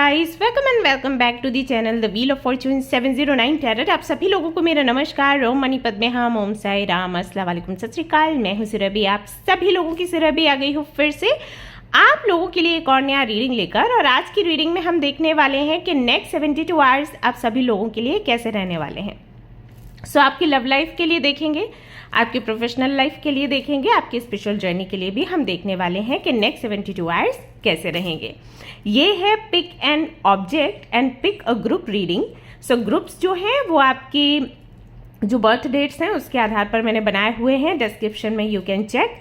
Guys, welcome and welcome back to the channel the wheel of fortune 709 tarot. आप सभी लोगों को मेरा नमस्कार। ओम मनी पद्मे हम, ओम साई राम, अस्सलाम वालेकुम, सत श्री अकाल। मैं हूं सुरभि। आप सभी लोगों की सुरभि आ गई हूँ फिर से आप लोगों के लिए एक और नया रीडिंग लेकर। और आज की रीडिंग में हम देखने वाले हैं कि नेक्स्ट 72 आवर्स आप सभी लोगों के लिए कैसे रहने वाले हैं। सो आपकी लव लाइफ के लिए देखेंगे, आपकी प्रोफेशनल लाइफ के लिए देखेंगे, आपकी स्पिरिचुअल जर्नी के लिए भी हम देखने वाले हैं कि नेक्स्ट 72 आवर्स कैसे रहेंगे। ये है pick an object and pick a group reading. So groups जो हैं वो आपकी जो बर्थ डेट्स हैं उसके आधार पर मैंने बनाए हुए हैं। डिस्क्रिप्शन में you can check,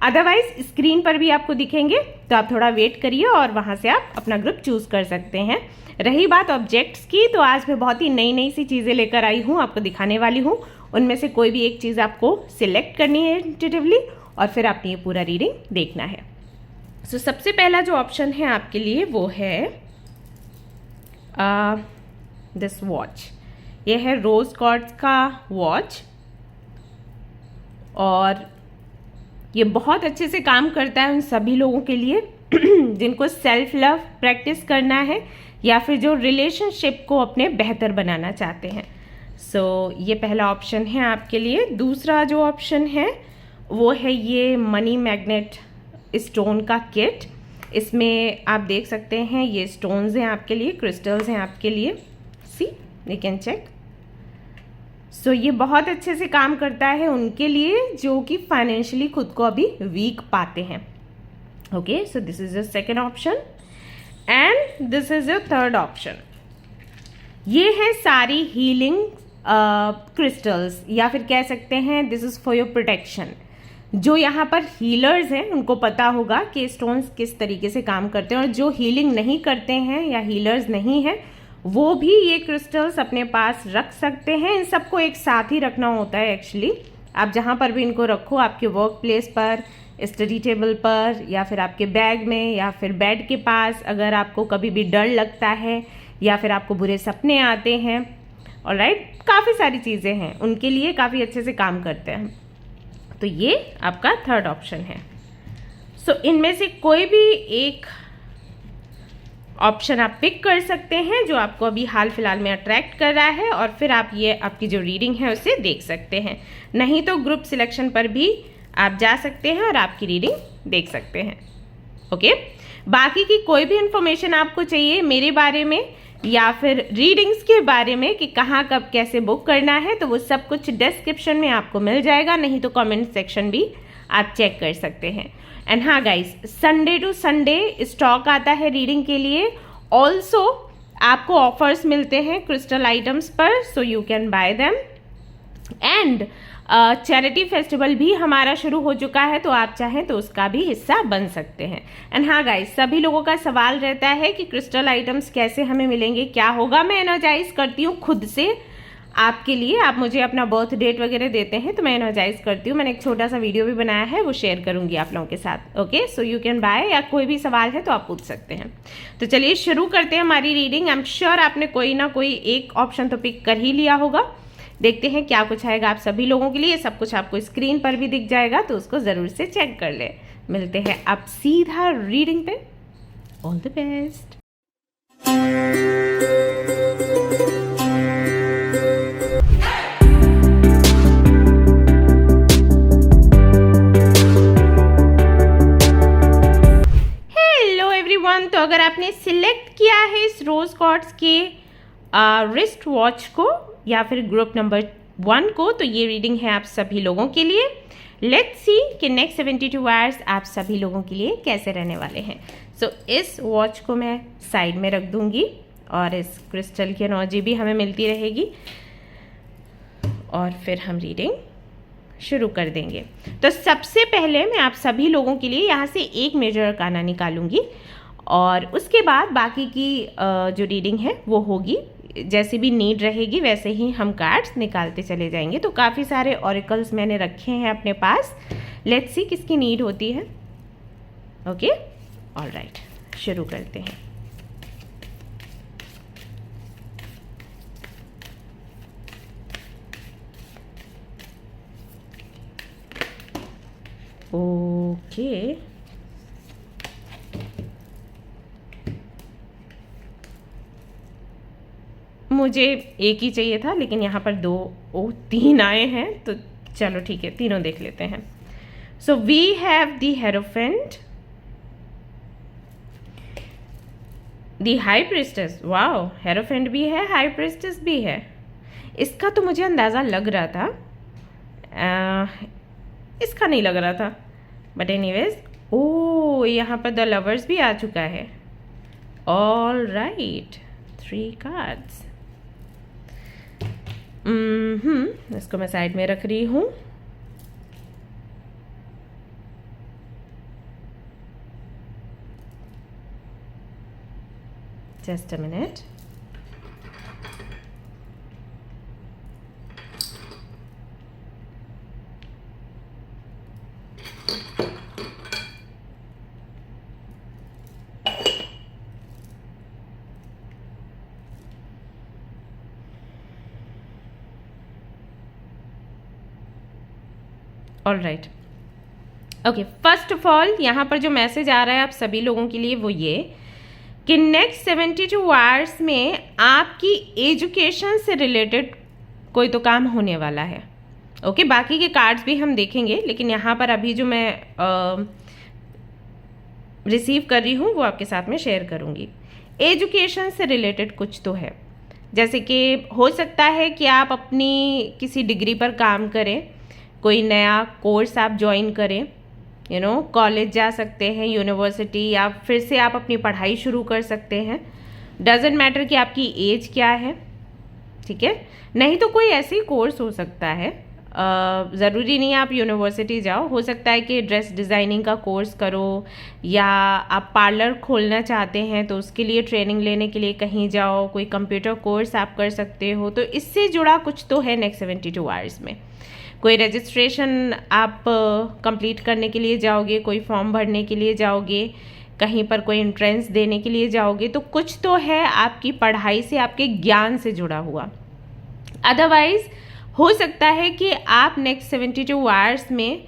otherwise screen पर भी आपको दिखेंगे, तो आप थोड़ा वेट करिए और वहाँ से आप अपना ग्रुप चूज कर सकते हैं। रही बात ऑब्जेक्ट्स की, तो आज मैं बहुत ही नई नई सी चीज़ें लेकर आई हूँ, आपको दिखाने वाली हूँ। उनमें से कोई भी एक चीज़ आपको सिलेक्ट करनी है इंट्यूटिवली और फिर आपने ये पूरा रीडिंग देखना है। सो सबसे पहला जो ऑप्शन है आपके लिए वो है दिस वॉच। ये है रोज कॉर्ड्स का वॉच और ये बहुत अच्छे से काम करता है उन सभी लोगों के लिए जिनको सेल्फ लव प्रैक्टिस करना है या फिर जो रिलेशनशिप को अपने बेहतर बनाना चाहते हैं। सो ये पहला ऑप्शन है आपके लिए। दूसरा जो ऑप्शन है वो है ये मनी मैग्नेट स्टोन का किट। इसमें आप देख सकते हैं ये स्टोन्स हैं आपके लिए, क्रिस्टल्स हैं आपके लिए। सी यू कैन चेक। सो ये बहुत अच्छे से काम करता है उनके लिए जो कि फाइनेंशियली खुद को अभी वीक पाते हैं। Okay, so this is the second option and this is the third option. ये है सारी हीलिंग क्रिस्टल्स या फिर कह सकते हैं this is for your protection. जो यहाँ पर हीलर्स हैं उनको पता होगा कि स्टोन्स किस तरीके से काम करते हैं, और जो हीलिंग नहीं करते हैं या हीलर्स नहीं हैं वो भी ये क्रिस्टल्स अपने पास रख सकते हैं। इन सबको एक साथ ही रखना होता है एक्चुअली। आप जहाँ पर भी इनको रखो, आपके वर्क प्लेस पर, स्टडी टेबल पर, या फिर आपके बैग में, या फिर बेड के पास, अगर आपको कभी भी डर लगता है या फिर आपको बुरे सपने आते हैं, ऑलराइट, काफ़ी सारी चीज़ें हैं उनके लिए काफ़ी अच्छे से काम करते हैं। तो ये आपका थर्ड ऑप्शन है। सो इनमें से कोई भी एक ऑप्शन आप पिक कर सकते हैं जो आपको अभी हाल फिलहाल में अट्रैक्ट कर रहा है, और फिर आप ये आपकी जो रीडिंग है उसे देख सकते हैं। नहीं तो ग्रुप सिलेक्शन पर भी आप जा सकते हैं और आपकी रीडिंग देख सकते हैं। ओके, बाकी की कोई भी इंफॉर्मेशन आपको चाहिए मेरे बारे में या फिर रीडिंग्स के बारे में कि कहाँ कब कैसे बुक करना है, तो वो सब कुछ डिस्क्रिप्शन में आपको मिल जाएगा, नहीं तो कमेंट सेक्शन भी आप चेक कर सकते हैं। एंड हाँ guys, Sunday to Sunday stock आता है रीडिंग के लिए। ऑल्सो आपको ऑफर्स मिलते हैं क्रिस्टल आइटम्स पर, so you can buy them. And charity festival भी हमारा शुरू हो चुका है, तो आप चाहें तो उसका भी हिस्सा बन सकते हैं। एंड हाँ गाइस, सभी लोगों का सवाल रहता है कि क्रिस्टल आइटम्स कैसे हमें मिलेंगे, क्या होगा। मैं एनर्जाइज करती हूँ खुद से आपके लिए। आप मुझे अपना बर्थ डेट वगैरह देते हैं तो मैं एनर्जाइज करती हूँ। मैंने एक छोटा सा वीडियो भी बनाया है, वो शेयर करूंगी आप लोगों के साथ। Okay, so you can buy, या कोई भी सवाल है तो आप पूछ सकते हैं। तो चलिए शुरू करते हैं हमारी रीडिंग। आई एम श्योर आपने कोई ना कोई एक ऑप्शन तो पिक कर ही लिया होगा। देखते हैं क्या कुछ आएगा आप सभी लोगों के लिए। सब कुछ आपको स्क्रीन पर भी दिख जाएगा, तो उसको ज़रूर से चेक कर ले। मिलते हैं आप सीधा रीडिंग पे। All the best. Hello everyone, तो अगर आपने सिलेक्ट किया है इस रोज कॉर्ड्स के रिस्ट वॉच को या फिर ग्रुप नंबर 1 को, तो ये रीडिंग है आप सभी लोगों के लिए। लेट्स सी कि नेक्स्ट 72 आवर्स आप सभी लोगों के लिए कैसे रहने वाले हैं। सो इस वॉच को मैं साइड में रख दूंगी और इस क्रिस्टल की एनर्जी भी हमें मिलती रहेगी, और फिर हम रीडिंग शुरू कर देंगे। तो सबसे पहले मैं आप सभी लोगों के लिए यहाँ से एक मेजर अरकाना निकालूंगी और उसके बाद बाकी की जो रीडिंग है वो होगी। जैसे भी नीड रहेगी वैसे ही हम कार्ड्स निकालते चले जाएंगे। तो काफ़ी सारे ऑरिकल्स मैंने रखे हैं अपने पास। लेट्स सी किसकी नीड होती है। ओके, ऑलराइट, शुरू करते हैं। ओके, मुझे एक ही चाहिए था, लेकिन यहाँ पर तीन आए हैं, तो चलो ठीक है, तीनों देख लेते हैं। So we have the hierophant, the high priestess. Wow, hierophant भी है, हाई प्रिस्टेस भी है। इसका तो मुझे अंदाज़ा लग रहा था, इसका नहीं लग रहा था, बट एनीवेज। ओ, यहाँ पर द लवर्स भी आ चुका है। All right, 3 cards. इसको मैं साइड में रख रही हूँ। Just a minute. All right, okay. First of all यहाँ पर जो मैसेज आ रहा है आप सभी लोगों के लिए वो ये कि नेक्स्ट 72 आवर्स में आपकी एजुकेशन से रिलेटेड कोई तो काम होने वाला है। ओके, बाकी के कार्ड्स भी हम देखेंगे, लेकिन यहाँ पर अभी जो मैं रिसीव कर रही हूँ वो आपके साथ में शेयर करूँगी। एजुकेशन से रिलेटेड कुछ तो है, जैसे कि हो सकता है कि आप अपनी किसी डिग्री पर काम करें, कोई नया कोर्स आप ज्वाइन करें, कॉलेज जा सकते हैं, यूनिवर्सिटी, या फिर से आप अपनी पढ़ाई शुरू कर सकते हैं। डजेंट मैटर कि आपकी एज क्या है, ठीक है। नहीं तो कोई ऐसे ही कोर्स हो सकता है, ज़रूरी नहीं आप यूनिवर्सिटी जाओ, हो सकता है कि ड्रेस डिज़ाइनिंग का कोर्स करो, या आप पार्लर खोलना चाहते हैं तो उसके लिए ट्रेनिंग लेने के लिए कहीं जाओ, कोई कंप्यूटर कोर्स आप कर सकते हो। तो इससे जुड़ा कुछ तो है नेक्स्ट 72 आवर्स में। कोई रजिस्ट्रेशन आप कंप्लीट करने के लिए जाओगे, कोई फॉर्म भरने के लिए जाओगे, कहीं पर कोई एंट्रेंस देने के लिए जाओगे, तो कुछ तो है आपकी पढ़ाई से, आपके ज्ञान से जुड़ा हुआ। अदरवाइज हो सकता है कि आप नेक्स्ट 72 आवर्स में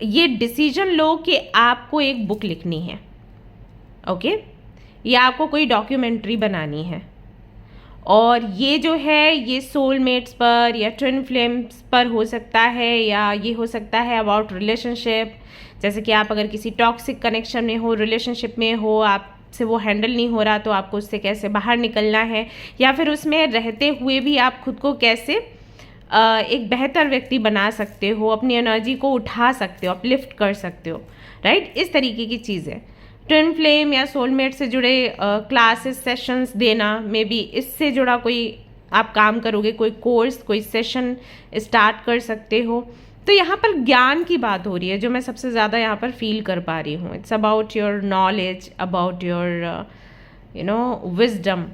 ये डिसीजन लो कि आपको एक बुक लिखनी है, ओके, या आपको कोई डॉक्यूमेंट्री बनानी है, और ये जो है ये सोलमेट्स पर या ट्विन फ्लेम्स पर हो सकता है, या ये हो सकता है अबाउट रिलेशनशिप, जैसे कि आप अगर किसी टॉक्सिक कनेक्शन में हो, रिलेशनशिप में हो, आपसे वो हैंडल नहीं हो रहा, तो आपको उससे कैसे बाहर निकलना है, या फिर उसमें रहते हुए भी आप खुद को कैसे एक बेहतर व्यक्ति बना सकते हो, अपनी एनर्जी को उठा सकते हो, अपलिफ्ट कर सकते हो, राइट। इस तरीके की चीज़ है। ट्विन फ्लेम या सोलमेट से जुड़े क्लासेस, सेशंस देना, मे बी इससे जुड़ा कोई आप काम करोगे, कोई कोर्स, कोई सेशन स्टार्ट कर सकते हो। तो यहाँ पर ज्ञान की बात हो रही है, जो मैं सबसे ज़्यादा यहाँ पर फील कर पा रही हूँ। It's about your knowledge, about your wisdom.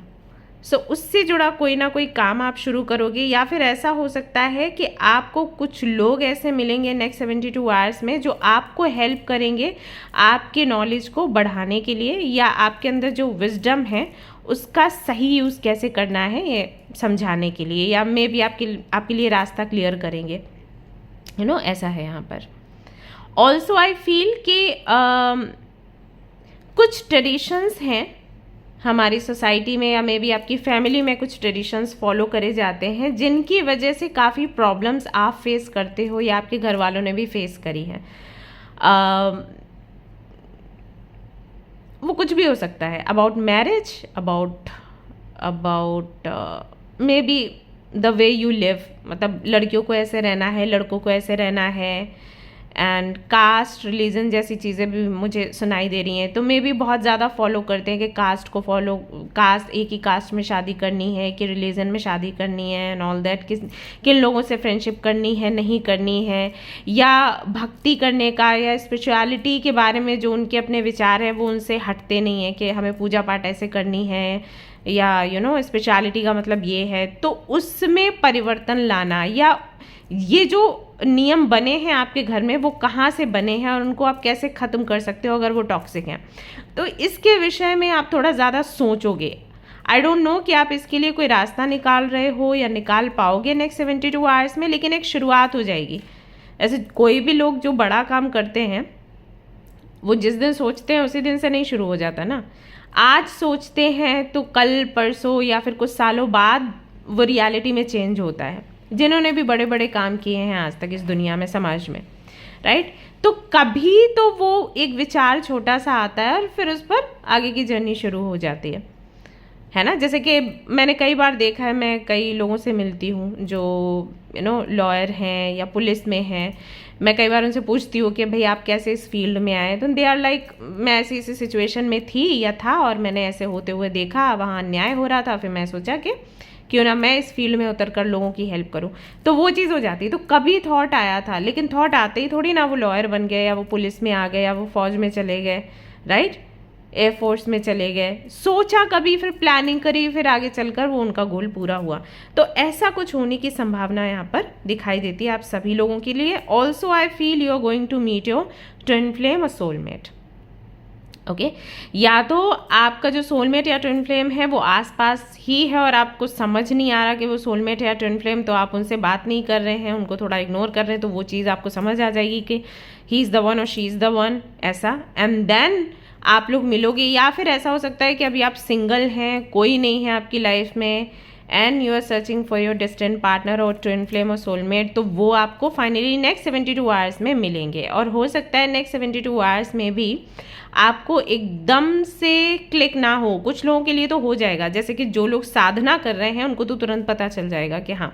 So उससे जुड़ा कोई ना कोई काम आप शुरू करोगे, या फिर ऐसा हो सकता है कि आपको कुछ लोग ऐसे मिलेंगे नेक्स्ट 72 आवर्स में जो आपको हेल्प करेंगे आपके नॉलेज को बढ़ाने के लिए, या आपके अंदर जो विजडम है उसका सही यूज़ कैसे करना है ये समझाने के लिए, या मे भी आपके लिए रास्ता क्लियर करेंगे। ऐसा है यहाँ पर। ऑल्सो आई फील कि कुछ ट्रेडिशंस हैं हमारी सोसाइटी में, या मे बी आपकी फैमिली में कुछ ट्रेडिशंस फॉलो करे जाते हैं, जिनकी वजह से काफ़ी प्रॉब्लम्स आप फेस करते हो, या आपके घर वालों ने भी फेस करी है। वो कुछ भी हो सकता है, about marriage, about may be the way you live, मतलब लड़कियों को ऐसे रहना है, लड़कों को ऐसे रहना है, एंड कास्ट, रिलीजन जैसी चीज़ें भी मुझे सुनाई दे रही हैं। तो मे भी बहुत ज़्यादा फॉलो करते हैं कि कास्ट को फॉलो, कास्ट, एक ही कास्ट में शादी करनी है, कि रिलीजन में शादी करनी है, एंड ऑल दैट, किन लोगों से फ्रेंडशिप करनी है, नहीं करनी है, या भक्ति करने का या स्पिरिचुअलिटी के बारे में जो उनके अपने विचार हैं वो उनसे हटते नहीं हैं कि हमें पूजा पाठ ऐसे करनी है, या स्पिरिचुअलिटी का मतलब ये है। तो उसमें परिवर्तन लाना, या ये जो नियम बने हैं आपके घर में वो कहाँ से बने हैं और उनको आप कैसे ख़त्म कर सकते हो अगर वो टॉक्सिक हैं, तो इसके विषय में आप थोड़ा ज़्यादा सोचोगे। आई डोंट नो कि आप इसके लिए कोई रास्ता निकाल रहे हो या निकाल पाओगे नेक्स्ट 72 आवर्स में, लेकिन एक शुरुआत हो जाएगी। ऐसे कोई भी लोग जो बड़ा काम करते हैं वो जिस दिन सोचते हैं उसी दिन से नहीं शुरू हो जाता ना। आज सोचते हैं तो कल, परसों या फिर कुछ सालों बाद वो रियलिटी में चेंज होता है, जिन्होंने भी बड़े बड़े काम किए हैं आज तक इस दुनिया में, समाज में, राइट। तो कभी तो वो एक विचार छोटा सा आता है और फिर उस पर आगे की जर्नी शुरू हो जाती है ना। जैसे कि मैंने कई बार देखा है, मैं कई लोगों से मिलती हूँ जो लॉयर हैं या पुलिस में हैं, मैं कई बार उनसे पूछती हूँ कि भाई आप कैसे इस फील्ड में आए, तो दे आर लाइक मैं ऐसी ऐसी सिचुएशन में थी या था और मैंने ऐसे होते हुए देखा, वहाँ अन्याय हो रहा था, फिर मैं सोचा कि क्यों ना मैं इस फील्ड में उतर कर लोगों की हेल्प करूं, तो वो चीज़ हो जाती है। तो कभी थॉट आया था, लेकिन थॉट आते ही थोड़ी ना वो लॉयर बन गए या वो पुलिस में आ गए या वो फौज में चले गए, राइट, एयरफोर्स में चले गए। सोचा कभी, फिर प्लानिंग करी, फिर आगे चलकर वो उनका गोल पूरा हुआ। तो ऐसा कुछ होने की संभावना यहाँ पर दिखाई देती है आप सभी लोगों के लिए। Also I feel you are going to meet your twin flame और सोलमेट। ओके, या तो आपका जो सोलमेट या ट्विन फ्लेम है वो आसपास ही है और आपको समझ नहीं आ रहा कि वो सोलमेट है या ट्विन फ्लेम, तो आप उनसे बात नहीं कर रहे हैं, उनको थोड़ा इग्नोर कर रहे हैं, तो वो चीज़ आपको समझ आ जाएगी कि ही इज़ द वन और शी इज़ द वन, ऐसा। एंड देन आप लोग मिलोगे। या फिर ऐसा हो सकता है कि अभी आप सिंगल हैं, कोई नहीं है आपकी लाइफ में, and you are searching for your distant partner और ट्विन फ्लेम और सोलमेट, तो वो आपको फाइनली नेक्स्ट 72 आवर्स में मिलेंगे। और हो सकता है नेक्स्ट 72 आवर्स में भी आपको एकदम से क्लिक ना हो, कुछ लोगों के लिए तो हो जाएगा, जैसे कि जो लोग साधना कर रहे हैं उनको तो तुरंत पता चल जाएगा कि हाँ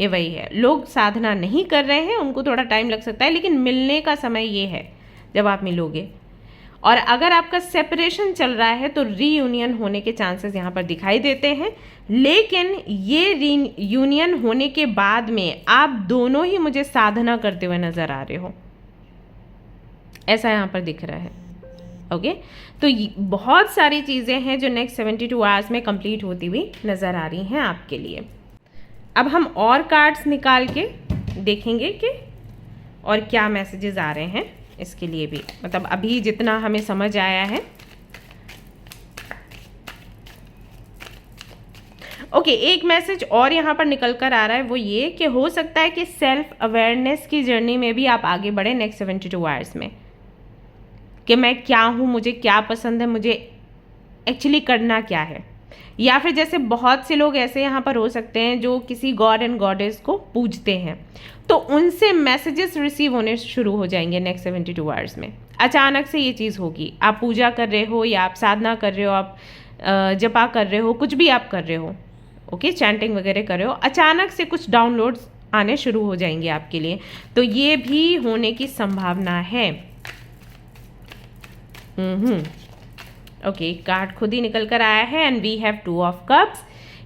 ये वही है। लोग साधना नहीं कर रहे हैं उनको थोड़ा टाइम लग सकता है, लेकिन मिलने का समय ये है जब आप मिलोगे। और अगर आपका सेपरेशन चल रहा है तो रीयूनियन होने के चांसेस यहाँ पर दिखाई देते हैं, लेकिन ये रीयूनियन होने के बाद में आप दोनों ही मुझे साधना करते हुए नजर आ रहे हो, ऐसा यहाँ पर दिख रहा है। ओके, तो बहुत सारी चीज़ें हैं जो नेक्स्ट 72 आवर्स में कंप्लीट होती हुई नज़र आ रही हैं आपके लिए। अब हम और कार्ड्स निकाल के देखेंगे कि और क्या मैसेजेस आ रहे हैं इसके लिए भी, मतलब अभी जितना हमें समझ आया है। ओके, एक मैसेज और यहाँ पर निकल कर आ रहा है, वो ये कि हो सकता है कि सेल्फ अवेयरनेस की जर्नी में भी आप आगे बढ़े नेक्स्ट 72 आवर्स में, कि मैं क्या हूँ, मुझे क्या पसंद है, मुझे एक्चुअली करना क्या है। या फिर जैसे बहुत से लोग ऐसे यहाँ पर हो सकते हैं जो किसी गॉड एंड गॉडेस को पूजते हैं, तो उनसे मैसेजेस रिसीव होने शुरू हो जाएंगे नेक्स्ट 72 आवर्स में। अचानक से ये चीज़ होगी, आप पूजा कर रहे हो या आप साधना कर रहे हो, आप जपा कर रहे हो, कुछ भी आप कर रहे हो, ओके, चैंटिंग वगैरह कर रहे हो, अचानक से कुछ डाउनलोड्स आने शुरू हो जाएंगे आपके लिए, तो ये भी होने की संभावना है। ओके, कार्ड खुद ही निकल कर आया है and we have 2 of cups.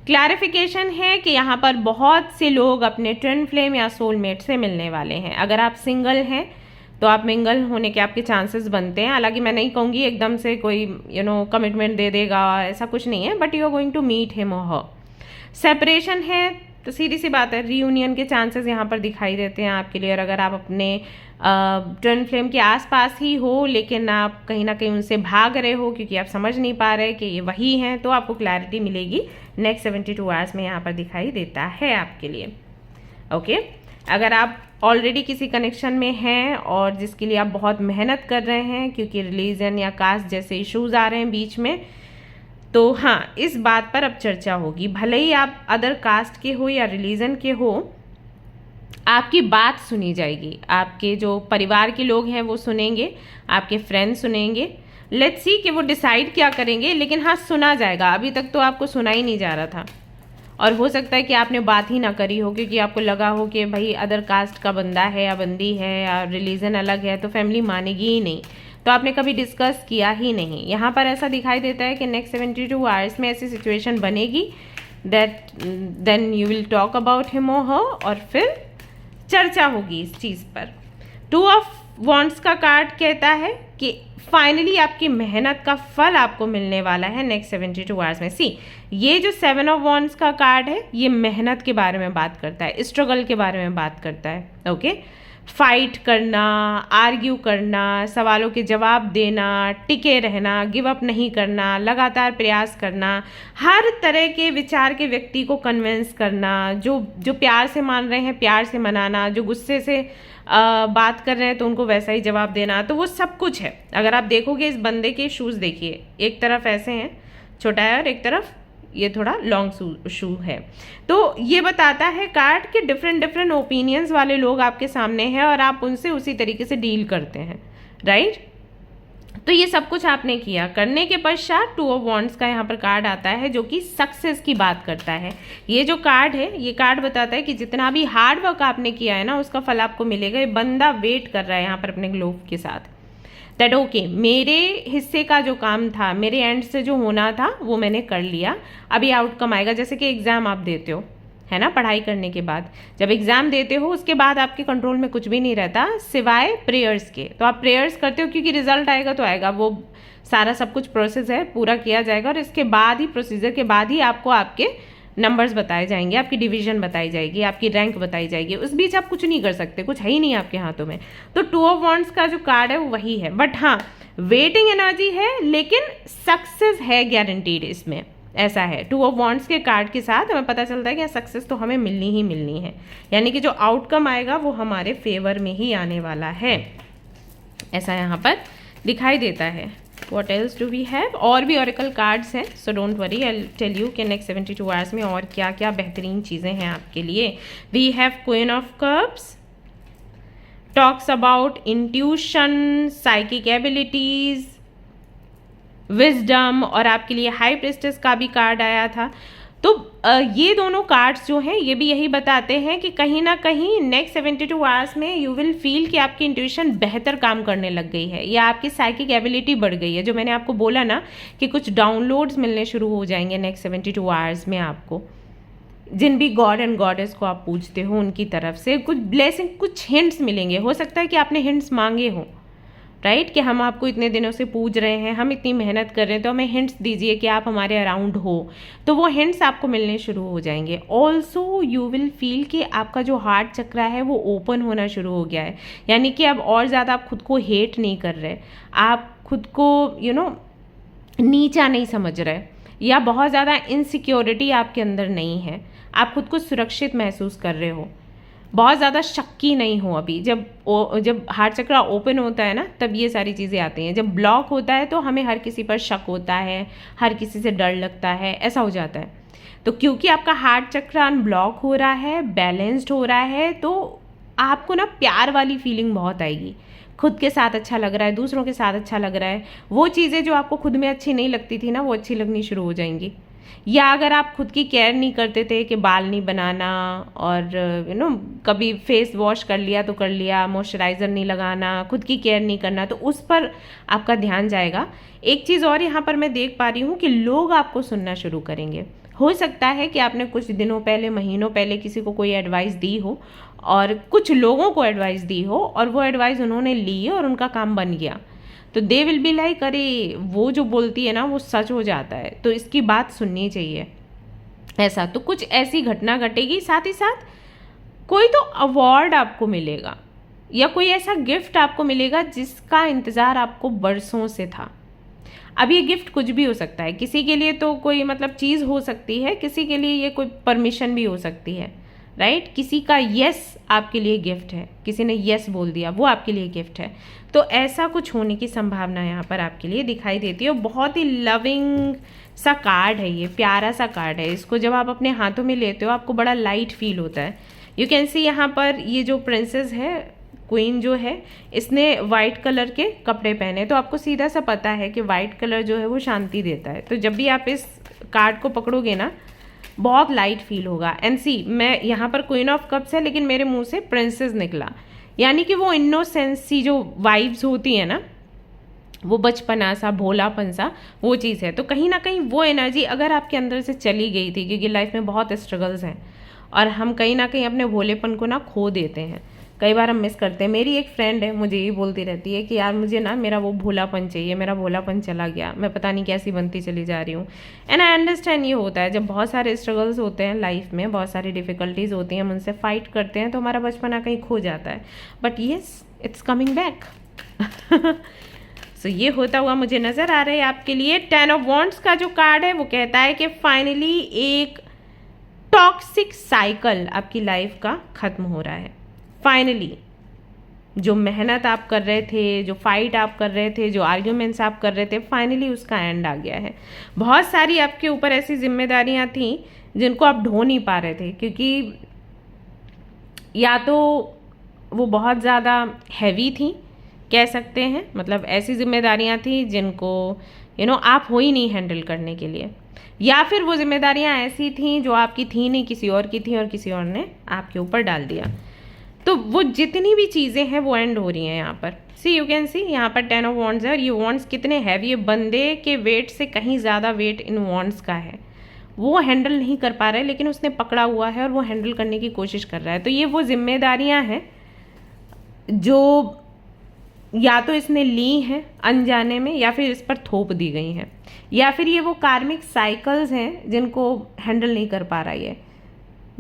Clarification है कि यहाँ पर बहुत से लोग अपने ट्विन फ्लेम या सोलमेट से मिलने वाले हैं। अगर आप सिंगल हैं तो आप मिंगल होने के आपके चांसेस बनते हैं। हालांकि मैं नहीं कहूँगी एकदम से कोई कमिटमेंट दे देगा, ऐसा कुछ नहीं है, but you are going to meet him or her. Separation है तो सीधी सी बात है, रीयूनियन के चांसेस यहाँ पर दिखाई देते हैं आपके लिए। और अगर आप अपने ट्विन फ्लेम के आसपास ही हो लेकिन आप कहीं ना कहीं उनसे भाग रहे हो क्योंकि आप समझ नहीं पा रहे कि ये वही हैं, तो आपको क्लैरिटी मिलेगी नेक्स्ट 72 आवर्स में, यहाँ पर दिखाई देता है आपके लिए। ओके, अगर आप ऑलरेडी किसी कनेक्शन में हैं और जिसके लिए आप बहुत मेहनत कर रहे हैं क्योंकि रिलीजन या कास्ट जैसे इश्यूज आ रहे हैं बीच में, तो हाँ, इस बात पर अब चर्चा होगी। भले ही आप अदर कास्ट के हो या रिलीजन के हो, आपकी बात सुनी जाएगी, आपके जो परिवार के लोग हैं वो सुनेंगे, आपके फ्रेंड्स सुनेंगे। लेट्स सी कि वो डिसाइड क्या करेंगे, लेकिन हाँ सुना जाएगा। अभी तक तो आपको सुना ही नहीं जा रहा था, और हो सकता है कि आपने बात ही ना करी हो क्योंकि आपको लगा हो कि भाई अदर कास्ट का बंदा है या बंदी है या रिलीजन अलग है तो फैमिली मानेगी ही नहीं, तो आपने कभी डिस्कस किया ही नहीं। यहाँ पर ऐसा दिखाई देता है कि नेक्स्ट 72 आवर्स में ऐसी सिचुएशन बनेगी that then you will talk about him or her, और फिर चर्चा होगी इस चीज़ पर। 2 ऑफ वॉन्ड्स का कार्ड कहता है कि फाइनली आपकी मेहनत का फल आपको मिलने वाला है नेक्स्ट 72 आवर्स में। सी, ये जो 7 ऑफ वॉन्ड्स का कार्ड है ये मेहनत के बारे में बात करता है, स्ट्रगल के बारे में बात करता है। ओके, फाइट करना, आर्ग्यू करना, सवालों के जवाब देना, टिके रहना, गिव अप नहीं करना, लगातार प्रयास करना, हर तरह के विचार के व्यक्ति को कन्विंस करना, जो प्यार से मान रहे हैं प्यार से मनाना, जो गुस्से से बात कर रहे हैं तो उनको वैसा ही जवाब देना, तो वो सब कुछ है। अगर आप देखोगे इस बंदे के शूज़ देखिए, एक तरफ ऐसे हैं छोटा है और एक तरफ ये थोड़ा लॉन्ग शू है। तो ये बताता है कार्ड कि डिफरेंट ओपिनियंस वाले लोग आपके सामने हैं और आप उनसे उसी तरीके से डील करते हैं, राइट। तो ये सब कुछ आपने किया, करने के पश्चात 2 ऑफ वॉन्ड्स का यहाँ पर कार्ड आता है जो कि सक्सेस की बात करता है। ये जो कार्ड है, ये कार्ड बताता है कि जितना भी हार्ड वर्क आपने किया है ना, उसका फल आपको मिलेगा। ये बंदा वेट कर रहा है यहाँ पर अपने ग्लोव के साथ, दैट ओके मेरे हिस्से का जो काम था, मेरे एंड से जो होना था वो मैंने कर लिया, अभी आउटकम आएगा। जैसे कि एग्जाम आप देते हो, है ना, पढ़ाई करने के बाद जब एग्जाम देते हो उसके बाद आपके कंट्रोल में कुछ भी नहीं रहता सिवाय प्रेयर्स के। तो आप प्रेयर्स करते हो क्योंकि रिजल्ट आएगा तो आएगा, वो सारा सब कुछ प्रोसेस है, पूरा किया जाएगा और इसके बाद ही, प्रोसीजर के बाद ही आपको आपके नंबर्स बताए जाएंगे, आपकी डिवीजन बताई जाएगी, आपकी रैंक बताई जाएगी। उस बीच आप कुछ नहीं कर सकते, कुछ है ही नहीं आपके हाथों में। तो 2 ऑफ वॉन्ड्स का जो कार्ड है वो वही है, बट हाँ वेटिंग एनर्जी है, लेकिन सक्सेस है गारंटीड इसमें, ऐसा है। 2 ऑफ वॉन्ड्स के कार्ड के साथ हमें पता चलता है कि सक्सेस तो हमें मिलनी ही मिलनी है, यानी कि जो आउटकम आएगा वो हमारे फेवर में ही आने वाला है, ऐसा यहाँ पर दिखाई देता है। What else do we have? और भी ऑरेकल कार्ड्स हैं, so don't worry, I tell you कि नेक्स्ट 72 आवर्स में और क्या क्या बेहतरीन चीज़ें हैं आपके लिए। We have queen of cups, talks about intuition, psychic abilities, wisdom, और आपके लिए हाई प्रिस्टेस का भी कार्ड आया था। तो ये दोनों कार्ड्स जो हैं ये भी यही बताते हैं कि कहीं ना कहीं नेक्स्ट 72 आवर्स में यू विल फील कि आपकी इंट्यूशन बेहतर काम करने लग गई है या आपकी साइकिक एबिलिटी बढ़ गई है। जो मैंने आपको बोला ना कि कुछ डाउनलोड्स मिलने शुरू हो जाएंगे नेक्स्ट 72 आवर्स में आपको, जिन भी गॉड एंड गॉडेस को आप पूजते हो उनकी तरफ से कुछ ब्लेसिंग, कुछ हिंट्स मिलेंगे। हो सकता है कि आपने हिंट्स मांगे हो, राइट, कि हम आपको इतने दिनों से पूज रहे हैं, हम इतनी मेहनत कर रहे हैं, तो हमें हिंट्स दीजिए कि आप हमारे अराउंड हो। तो वो हिंट्स आपको मिलने शुरू हो जाएंगे। ऑल्सो यू विल फील कि आपका जो हार्ट चक्र है वो ओपन होना शुरू हो गया है, यानी कि अब और ज़्यादा आप खुद को हेट नहीं कर रहे, आप खुद को नीचा नहीं समझ रहे, या बहुत ज़्यादा इनसिक्योरिटी आपके अंदर नहीं है, आप खुद को सुरक्षित महसूस कर रहे हो, बहुत ज़्यादा शक्की नहीं हो। अभी जब हार्ट चक्र ओपन होता है ना तब ये सारी चीज़ें आती हैं। जब ब्लॉक होता है तो हमें हर किसी पर शक होता है, हर किसी से डर लगता है, ऐसा हो जाता है। तो क्योंकि आपका हार्ट चक्र अनब्लॉक हो रहा है, बैलेंस्ड हो रहा है, तो आपको ना प्यार वाली फीलिंग बहुत आएगी, खुद के साथ अच्छा लग रहा है, दूसरों के साथ अच्छा लग रहा है, वो चीज़ें जो आपको खुद में अच्छी नहीं लगती थी ना वो अच्छी लगनी शुरू हो जाएंगी। या अगर आप खुद की केयर नहीं करते थे कि बाल नहीं बनाना और कभी फेस वॉश कर लिया तो कर लिया, मॉइस्चराइज़र नहीं लगाना, खुद की केयर नहीं करना, तो उस पर आपका ध्यान जाएगा। एक चीज़ और यहाँ पर मैं देख पा रही हूँ कि लोग आपको सुनना शुरू करेंगे। हो सकता है कि आपने कुछ दिनों पहले, महीनों पहले किसी को कोई एडवाइस दी हो और कुछ लोगों को एडवाइस दी हो और वो एडवाइस उन्होंने ली और उनका काम बन गया, तो दे विल बी लाइक अरे वो जो बोलती है ना वो सच हो जाता है, तो इसकी बात सुननी चाहिए, ऐसा। तो कुछ ऐसी घटना घटेगी। साथ ही साथ कोई तो अवार्ड आपको मिलेगा या कोई ऐसा गिफ्ट आपको मिलेगा जिसका इंतज़ार आपको बरसों से था। अब ये गिफ्ट कुछ भी हो सकता है, किसी के लिए तो कोई चीज़ हो सकती है, किसी के लिए ये कोई परमिशन भी हो सकती है, राइट। किसी का यस आपके लिए गिफ्ट है, किसी ने यस बोल दिया वो आपके लिए गिफ्ट है। तो ऐसा कुछ होने की संभावना यहाँ पर आपके लिए दिखाई देती है। बहुत ही लविंग सा कार्ड है ये, प्यारा सा कार्ड है। इसको जब आप अपने हाथों में लेते हो आपको बड़ा लाइट फील होता है। यू कैन सी यहाँ पर ये जो प्रिंसेस है, क्वीन जो है, इसने वाइट कलर के कपड़े पहने, तो आपको सीधा सा पता है कि वाइट कलर जो है वो शांति देता है। तो जब भी आप इस कार्ड को पकड़ोगे ना बहुत लाइट फील होगा। एंड सी, मैं यहाँ पर क्वीन ऑफ कप्स है लेकिन मेरे मुंह से प्रिंसेस निकला, यानी कि वो इनोसेंस सी जो वाइब्स होती है ना, वो बचपना सा, भोलापन सा, वो चीज़ है। तो कहीं ना कहीं वो एनर्जी अगर आपके अंदर से चली गई थी, क्योंकि लाइफ में बहुत स्ट्रगल्स हैं और हम कहीं ना कहीं अपने भोलेपन को ना खो देते हैं, कई बार हम मिस करते हैं। मेरी एक फ्रेंड है, मुझे ये बोलती रहती है कि यार मुझे ना मेरा वो भोलापन चाहिए, मेरा भोलापन चला गया, मैं पता नहीं कैसी बनती चली जा रही हूँ। एंड आई अंडरस्टैंड, ये होता है जब बहुत सारे स्ट्रगल्स होते हैं लाइफ में, बहुत सारी डिफ़िकल्टीज होती हैं, हम उनसे फाइट करते हैं तो हमारा बचपना कहीं खो जाता है, but yes it's coming back. So ये होता हुआ मुझे नज़र आ रहा है आपके लिए। 10 ऑफ वॉन्ड्स का जो कार्ड है वो कहता है कि फाइनली एक टॉक्सिक साइकिल आपकी लाइफ का ख़त्म हो रहा है। फाइनली जो मेहनत आप कर रहे थे, जो फाइट आप कर रहे थे, जो आर्ग्यूमेंट्स आप कर रहे थे, फाइनली उसका एंड आ गया है। बहुत सारी आपके ऊपर ऐसी जिम्मेदारियां थी जिनको आप ढो नहीं पा रहे थे, क्योंकि या तो वो बहुत ज़्यादा हैवी थी कह सकते हैं, मतलब ऐसी जिम्मेदारियां थी जिनको आप हो ही नहीं हैंडल करने के लिए, या फिर वो जिम्मेदारियां ऐसी थी जो आपकी थी नहीं, किसी और की थी और किसी और ने आपके ऊपर डाल दिया। तो वो जितनी भी चीज़ें हैं वो एंड हो रही हैं यहाँ पर। सी यू कैन सी यहाँ पर 10 ऑफ वॉन्ड्स है, और ये वॉन्ड्स कितने हैवी है, बंदे के वेट से कहीं ज़्यादा वेट इन वॉन्ड्स का है। वो हैंडल नहीं कर पा रहा है, लेकिन उसने पकड़ा हुआ है और वो हैंडल करने की कोशिश कर रहा है। तो ये वो जिम्मेदारियां हैं जो या तो इसने ली हैं अनजाने में, या फिर इस पर थोप दी गई हैं, या फिर ये वो कार्मिक साइकिल्स हैं जिनको हैंडल नहीं कर पा रहा है।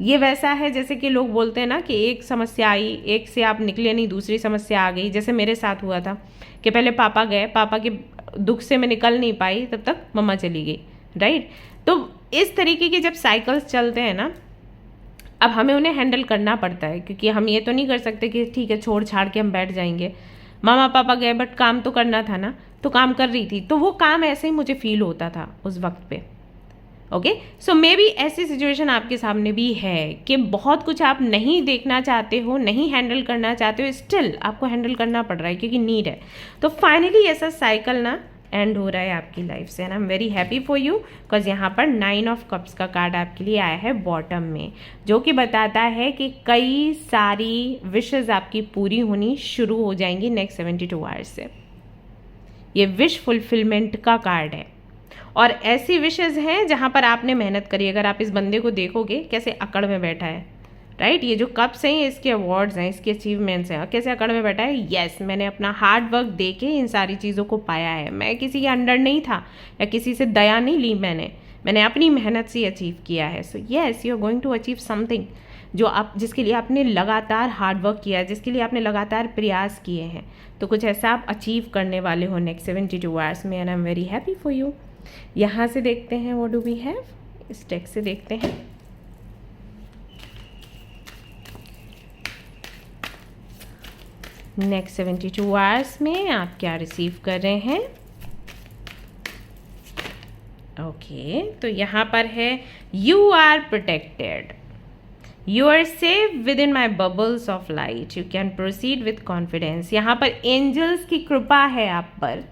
ये वैसा है जैसे कि लोग बोलते हैं ना कि एक समस्या आई, एक से आप निकले नहीं, दूसरी समस्या आ गई। जैसे मेरे साथ हुआ था कि पहले पापा गए, पापा के दुख से मैं निकल नहीं पाई, तब तक मम्मा चली गई, राइट। तो इस तरीके के जब साइकिल्स चलते हैं ना, अब हमें उन्हें हैंडल करना पड़ता है, क्योंकि हम ये तो नहीं कर सकते कि ठीक है छोड़ छाड़ के हम बैठ जाएंगे। मामा पापा गए बट काम तो करना था ना, तो काम कर रही थी, तो वो काम ऐसे ही मुझे फील होता था उस वक्त पे। ओके, सो मे बी ऐसी सिचुएशन आपके सामने भी है कि बहुत कुछ आप नहीं देखना चाहते हो, नहीं हैंडल करना चाहते हो, स्टिल आपको हैंडल करना पड़ रहा है क्योंकि नीड है। तो फाइनली ऐसा साइकिल ना एंड हो रहा है आपकी लाइफ से, and I am very happy for you, because यहाँ पर 9 ऑफ कप्स का कार्ड आपके लिए आया है बॉटम में, जो कि बताता है कि कई सारी विशेस आपकी पूरी होनी शुरू हो जाएंगी नेक्स्ट 72 आवर्स से। ये विश फुलफिलमेंट का कार्ड है, और ऐसी विशेस हैं जहाँ पर आपने मेहनत करी। अगर आप इस बंदे को देखोगे कैसे अकड़ में बैठा है, राइट, ये जो कप्स हैं इसके अवार्ड्स हैं, इसके अचीवमेंट्स हैं, कैसे अकड़ में बैठा है। यस, मैंने अपना हार्ड वर्क दे के इन सारी चीज़ों को पाया है, मैं किसी के अंडर नहीं था या किसी से दया नहीं ली, मैंने अपनी मेहनत से अचीव किया है। So yes, you are going to achieve something जो आप, जिसके लिए आपने लगातार हार्ड वर्क किया है, जिसके लिए आपने लगातार प्रयास किए हैं। तो कुछ ऐसा आप अचीव करने वाले हो नेक्स्ट 72 आवर्स में, and I am very happy for you. यहाँ से देखते हैं व्हाट डू वी हैव, इस डेक से देखते हैं। नेक्स्ट 72 आवर्स में आप क्या रिसीव कर रहे हैं। ओके, तो यहाँ पर है you are protected, you are safe within my bubbles of light, you can proceed with confidence. यहाँ पर एंजल्स की कृपा है आप पर।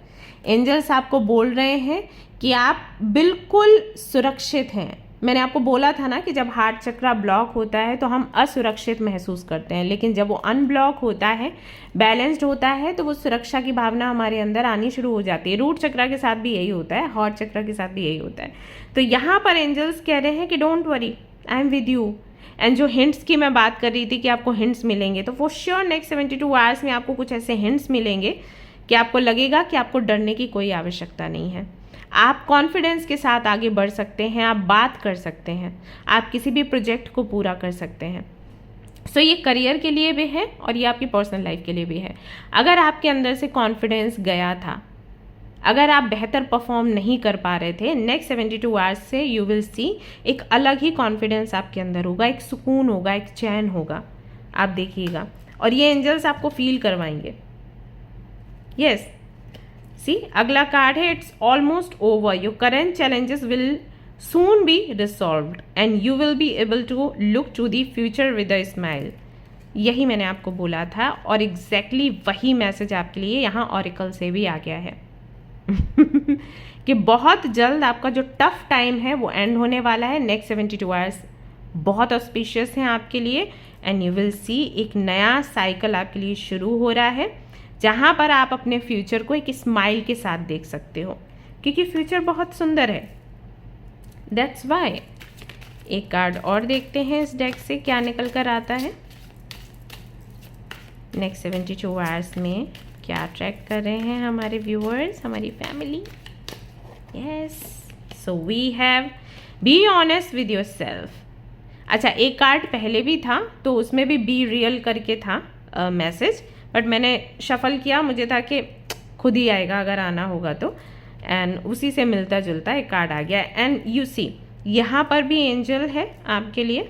एंजल्स आपको बोल रहे हैं कि आप बिल्कुल सुरक्षित हैं। मैंने आपको बोला था ना कि जब हार्ट चक्रा ब्लॉक होता है तो हम असुरक्षित महसूस करते हैं, लेकिन जब वो अनब्लॉक होता है, बैलेंस्ड होता है, तो वो सुरक्षा की भावना हमारे अंदर आनी शुरू हो जाती है। रूट चक्रा के साथ भी यही होता है, हार्ट चक्रा के साथ भी यही होता है। तो यहाँ पर एंजल्स कह रहे हैं कि don't worry, I am with you. And जो हिंट्स की मैं बात कर रही थी कि आपको हिंट्स मिलेंगे, तो फॉर श्योर नेक्स्ट 72 आवर्स में आपको कुछ ऐसे हिंट्स मिलेंगे कि आपको लगेगा कि आपको डरने की कोई आवश्यकता नहीं है। आप कॉन्फिडेंस के साथ आगे बढ़ सकते हैं, आप बात कर सकते हैं, आप किसी भी प्रोजेक्ट को पूरा कर सकते हैं। सो ये करियर के लिए भी है और ये आपकी पर्सनल लाइफ के लिए भी है। अगर आपके अंदर से कॉन्फिडेंस गया था, अगर आप बेहतर परफॉर्म नहीं कर पा रहे थे, नेक्स्ट 72 आवर्स से यू विल सी एक अलग ही कॉन्फिडेंस आपके अंदर होगा, एक सुकून होगा, एक चैन होगा, आप देखिएगा। और ये एंजल्स आपको फील करवाएंगे। यस, सी अगला कार्ड है, it's almost over, your current challenges will soon be resolved and you will be able to look to the future with a smile. यही मैंने आपको बोला था, और एग्जैक्टली वही मैसेज आपके लिए यहाँ ऑरिकल से भी आ गया है कि बहुत जल्द आपका जो टफ टाइम है वो एंड होने वाला है। नेक्स्ट 72 आवर्स बहुत ऑस्पिशियस हैं आपके लिए, एंड यू विल सी एक नया साइकिल आपके लिए शुरू हो रहा है, जहाँ पर आप अपने फ्यूचर को एक स्माइल के साथ देख सकते हो, क्योंकि फ्यूचर बहुत सुंदर है। That's why. एक कार्ड और देखते हैं इस डेक से क्या निकल कर आता है। नेक्स्ट 72 आवर्स में क्या ट्रैक कर रहे हैं हमारे व्यूअर्स, हमारी family. Yes, so we have be honest with yourself. अच्छा, एक कार्ड पहले भी था तो उसमें भी बी रियल करके था मैसेज, बट मैंने शफल किया, मुझे था कि खुद ही आएगा अगर आना होगा तो, एंड उसी से मिलता जुलता एक कार्ड आ गया। एंड यू सी यहाँ पर भी एंजल है आपके लिए,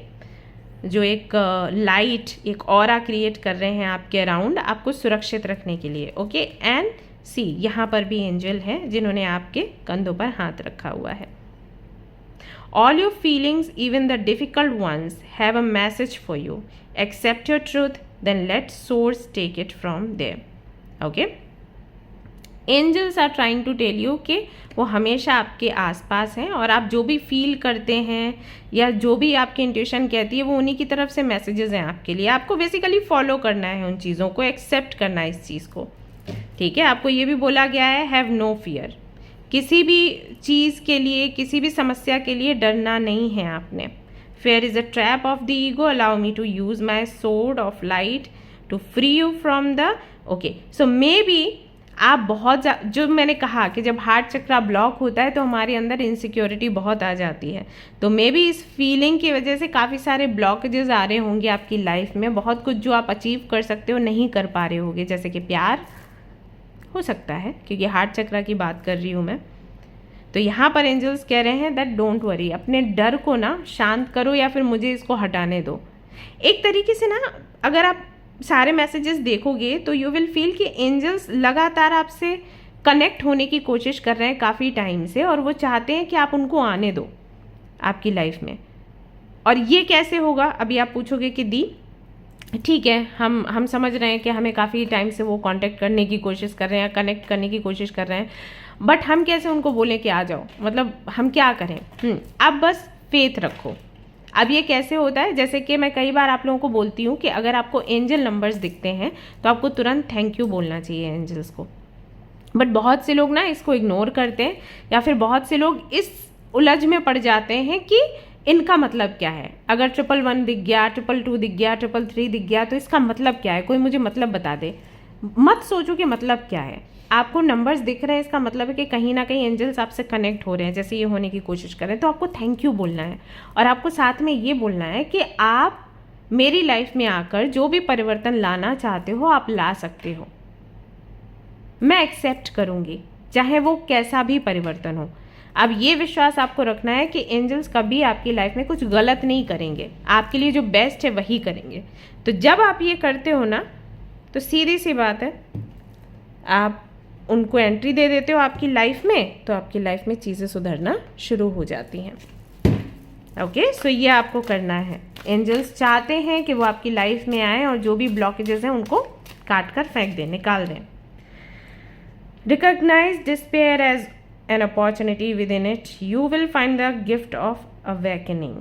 जो एक लाइट, एक ऑरा क्रिएट कर रहे हैं आपके अराउंड, आपको सुरक्षित रखने के लिए। ओके, एंड सी यहाँ पर भी एंजल हैं जिन्होंने आपके कंधों पर हाथ रखा हुआ है। All your feelings, even the difficult ones, have a message for you. Accept your truth, then let source take it from there. Okay? Angels are trying to tell you कि वो हमेशा आपके आसपास हैं और आप जो भी फील करते हैं या जो भी आपकी इंट्यूशन कहती है वो उन्हीं की तरफ से मैसेजेस हैं आपके लिए। आपको बेसिकली फॉलो करना है उन चीज़ों को, एक्सेप्ट करना है इस चीज़ को। ठीक है, आपको ये भी बोला गया है हैव नो फियर, किसी भी चीज़ के लिए, किसी भी समस्या के लिए डरना नहीं है आपने। Fear is a trap of the ego, allow me to use my sword of light to free you from the. Okay, so maybe आप बहुत जो मैंने कहा कि जब हार्ट चक्रा ब्लॉक होता है तो हमारे अंदर इनसिक्योरिटी बहुत आ जाती है, तो मे बी इस फीलिंग की वजह से काफ़ी सारे ब्लॉकेजेस आ रहे होंगे आपकी लाइफ में। बहुत कुछ जो आप अचीव कर सकते हो नहीं कर पा रहे होगे, जैसे कि प्यार हो सकता है, क्योंकि हार्ट चक्रा की बात कर रही हूँ मैं। तो यहाँ पर एंजल्स कह रहे हैं दैट डोंट वरी, अपने डर को ना शांत करो या फिर मुझे इसको हटाने दो। एक तरीके से ना अगर आप सारे मैसेजेस देखोगे तो यू विल फील कि एंजल्स लगातार आपसे कनेक्ट होने की कोशिश कर रहे हैं काफ़ी टाइम से, और वो चाहते हैं कि आप उनको आने दो आपकी लाइफ में। और ये कैसे होगा, अभी आप पूछोगे कि दी ठीक है, हम समझ रहे हैं कि हमें काफ़ी टाइम से वो कांटेक्ट करने की कोशिश कर रहे हैं, कनेक्ट करने की कोशिश कर रहे हैं, बट हम कैसे उनको बोलें कि आ जाओ, मतलब हम क्या करें। आप बस फेथ रखो। अब ये कैसे होता है, जैसे कि मैं कई बार आप लोगों को बोलती हूँ कि अगर आपको एंजल नंबर्स दिखते हैं तो आपको तुरंत थैंक यू बोलना चाहिए एंजल्स को। बट बहुत से लोग ना इसको इग्नोर करते हैं, या फिर बहुत से लोग इस उलझ में पड़ जाते हैं कि इनका मतलब क्या है। अगर 111 दिख गया, 222 दिख गया, 333 दिख गया, तो इसका मतलब क्या है, कोई मुझे मतलब बता दे। मत सोचो कि मतलब क्या है, आपको नंबर्स दिख रहे हैं इसका मतलब है कि कहीं ना कहीं एंजल्स आपसे कनेक्ट हो रहे हैं, जैसे ये होने की कोशिश कर रहे हैं। तो आपको थैंक यू बोलना है, और आपको साथ में ये बोलना है कि आप मेरी लाइफ में आकर जो भी परिवर्तन लाना चाहते हो आप ला सकते हो, मैं एक्सेप्ट करूँगी, चाहे वो कैसा भी परिवर्तन हो। अब ये विश्वास आपको रखना है कि एंजल्स कभी आपकी लाइफ में कुछ गलत नहीं करेंगे, आपके लिए जो बेस्ट है वही करेंगे। तो जब आप ये करते हो ना, तो सीधी सी बात है, आप उनको एंट्री दे देते हो आपकी लाइफ में, तो आपकी लाइफ में चीज़ें सुधरना शुरू हो जाती हैं। ओके, सो ये आपको करना है। एंजल्स चाहते हैं कि वो आपकी लाइफ में आए और जो भी ब्लॉकेजेस हैं उनको काट कर फेंक दें, निकाल दें। Recognise despair as an opportunity within it, you will find the gift of awakening.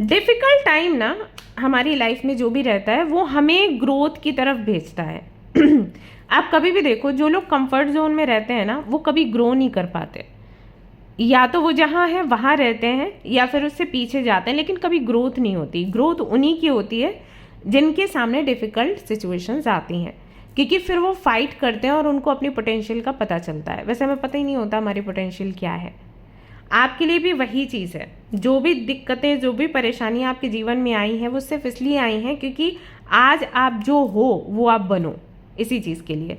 Difficult time ना हमारी लाइफ में जो भी रहता है वो हमें ग्रोथ की तरफ भेजता है। आप कभी भी देखो, जो लोग कंफर्ट जोन में रहते हैं ना वो कभी ग्रो नहीं कर पाते, या तो वो जहाँ है वहाँ रहते हैं या फिर उससे पीछे जाते हैं, लेकिन कभी ग्रोथ नहीं होती। ग्रोथ उन्हीं की होती है जिनके सामने डिफ़िकल्ट सिचुएशंस आती हैं, क्योंकि फिर वो फाइट करते हैं और उनको अपनी पोटेंशियल का पता चलता है। वैसे हमें पता ही नहीं होता हमारी पोटेंशियल क्या है। आपके लिए भी वही चीज़ है, जो भी दिक्कतें, जो भी परेशानियां आपके जीवन में आई हैं वो सिर्फ इसलिए आई हैं क्योंकि आज आप जो हो वो आप बनो, इसी चीज़ के लिए।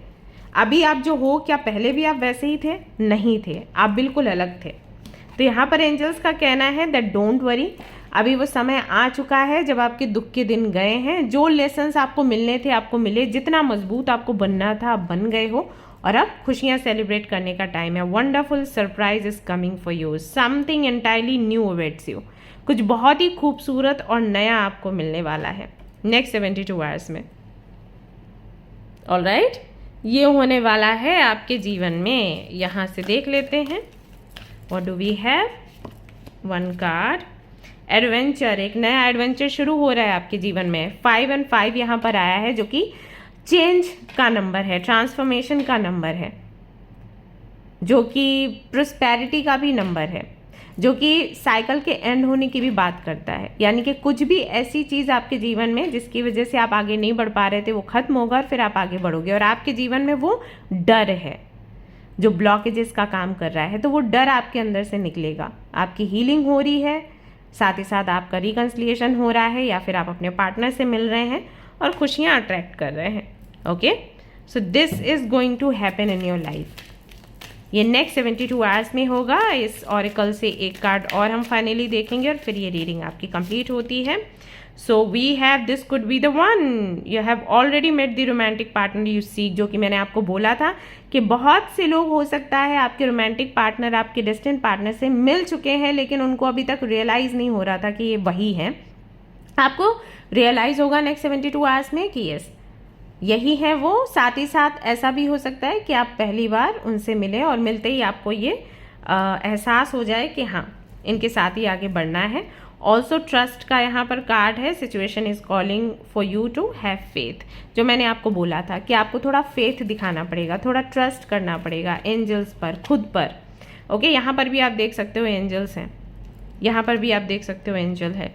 अभी आप जो हो, क्या पहले भी आप वैसे ही थे? नहीं थे, आप बिल्कुल अलग थे। तो यहाँ पर एंजल्स का कहना है दैट डोंट वरी, अभी वो समय आ चुका है जब आपके दुख के दिन गए हैं। जो लेसन्स आपको मिलने थे आपको मिले, जितना मजबूत आपको बनना था आप बन गए हो, और अब खुशियाँ सेलिब्रेट करने का टाइम है। Wonderful surprise is coming for you, something entirely new awaits you, कुछ बहुत ही खूबसूरत और नया आपको मिलने वाला है नेक्स्ट 72 आवर्स में। ऑलराइट, ये होने वाला है आपके जीवन में। यहाँ से देख लेते हैं what do we have. One card, adventure, एक नया एडवेंचर शुरू हो रहा है आपके जीवन में। 5 और 5 यहाँ पर आया है जो कि चेंज का नंबर है, ट्रांसफॉर्मेशन का नंबर है, जो कि प्रोस्पेरिटी का भी नंबर है, जो कि साइकिल के एंड होने की भी बात करता है। यानी कि कुछ भी ऐसी चीज़ आपके जीवन में जिसकी वजह से आप आगे नहीं बढ़ पा रहे थे वो खत्म होगा और फिर आप आगे बढ़ोगे। और आपके जीवन में वो डर है जो ब्लॉकेजेस का काम कर रहा है, तो वो डर आपके अंदर से निकलेगा। आपकी हीलिंग हो रही है, साथ ही साथ आपका रिकन्सिलिएशन हो रहा है, या फिर आप अपने पार्टनर से मिल रहे हैं और खुशियाँ अट्रैक्ट कर रहे हैं। Okay, so this is going to happen in your life. ये नेक्स्ट 72 आवर्स में होगा। इस ऑरिकल से एक कार्ड और हम फाइनली देखेंगे और फिर ये रीडिंग आपकी कंप्लीट होती है। So we have this could be the one, you have already met the romantic partner you seek, जो कि मैंने आपको बोला था कि बहुत से लोग हो सकता है आपके रोमांटिक पार्टनर आपके डेस्टिन्ड पार्टनर से मिल चुके हैं, लेकिन उनको अभी तक रियलाइज़ नहीं हो रहा था कि ये वही है। आपको रियलाइज़ होगा नेक्स्ट 72 आवर्स में कि यस यही है वो। साथ ही साथ ऐसा भी हो सकता है कि आप पहली बार उनसे मिले और मिलते ही आपको ये एहसास हो जाए कि हाँ इनके साथ ही आगे बढ़ना है। ऑल्सो ट्रस्ट का यहाँ पर कार्ड है, situation is calling for you to have faith, जो मैंने आपको बोला था कि आपको थोड़ा फेथ दिखाना पड़ेगा, थोड़ा ट्रस्ट करना पड़ेगा एंजल्स पर, खुद पर। ओके, यहाँ पर भी आप देख सकते हो एंजल्स हैं, यहाँ पर भी आप देख सकते हो एंजल है।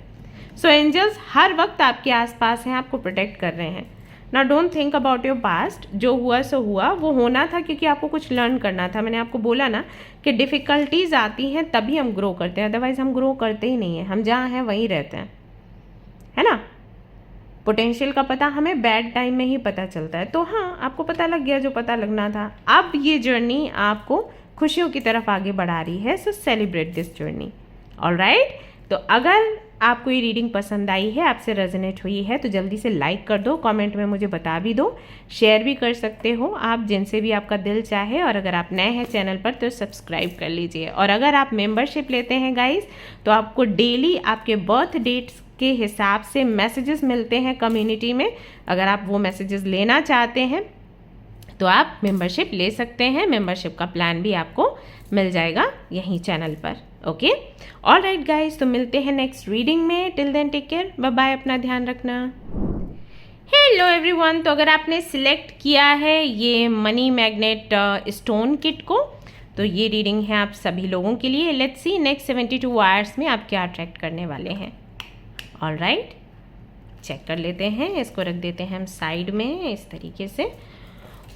सो एंजल्स हर वक्त आपके आसपास हैं, आपको प्रोटेक्ट कर रहे हैं। ना don't think about your past, जो हुआ सो हुआ, वो होना था क्योंकि आपको कुछ लर्न करना था। मैंने आपको बोला ना कि डिफ़िकल्टीज आती हैं तभी हम ग्रो करते हैं, अदरवाइज हम ग्रो करते ही नहीं हैं, हम जहाँ हैं वहीं रहते हैं, है ना। पोटेंशियल का पता हमें बैड टाइम में ही पता चलता है। तो हाँ, आपको पता लग गया जो पता लगना था। अब ये जर्नी आपको खुशियों की तरफ आगे बढ़ा रही है, सो सेलिब्रेट दिस जर्नी। ऑलराइट, तो अगर आपको ये रीडिंग पसंद आई है, आपसे रेजोनेट हुई है, तो जल्दी से लाइक कर दो, कमेंट में मुझे बता भी दो, शेयर भी कर सकते हो आप जिनसे भी आपका दिल चाहे। और अगर आप नए हैं चैनल पर तो सब्सक्राइब कर लीजिए। और अगर आप मेंबरशिप लेते हैं गाइस, तो आपको डेली आपके बर्थ डेट्स के हिसाब से मैसेजेस मिलते हैं कम्युनिटी में। अगर आप वो मैसेजेस लेना चाहते हैं तो आप मेंबरशिप ले सकते हैं। मेंबरशिप का प्लान भी आपको मिल जाएगा यहीं चैनल पर। ओके, ऑलराइट गाइस, तो मिलते हैं नेक्स्ट रीडिंग में। Till then take care, bye bye, अपना ध्यान रखना। हेलो एवरीवन, तो अगर आपने सिलेक्ट किया है ये मनी मैग्नेट स्टोन किट को, तो ये रीडिंग है आप सभी लोगों के लिए। लेट्स सी नेक्स्ट 72 आवर्स में आप क्या अट्रैक्ट करने वाले हैं। ऑलराइट, चेक कर लेते हैं। इसको रख देते हैं हम साइड में इस तरीके से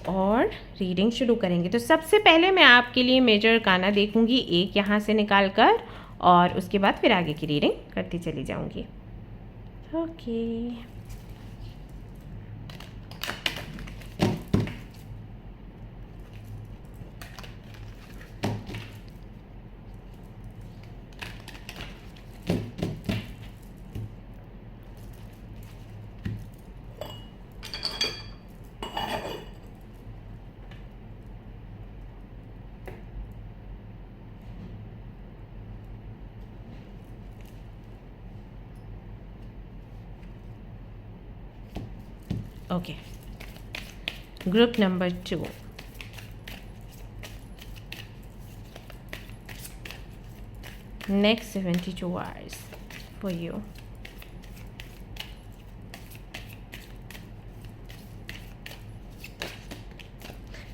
और रीडिंग शुरू करेंगे। तो सबसे पहले मैं आपके लिए मेजर अरकाना देखूंगी एक यहाँ से निकाल कर, और उसके बाद फिर आगे की रीडिंग करती चली जाऊंगी। Okay, okay, group number 2। Next 72 hours for you.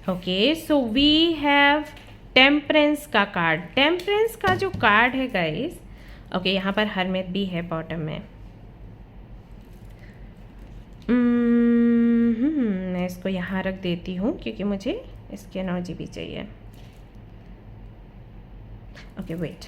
Okay, so we have temperance का कार्ड। टेम्परेंस का जो कार्ड है गाइस, ओके, यहाँ पर हरमेट भी है बॉटम में। मैं इसको यहाँ रख देती हूँ क्योंकि मुझे इसकी एनर्जी भी चाहिए। Okay, wait.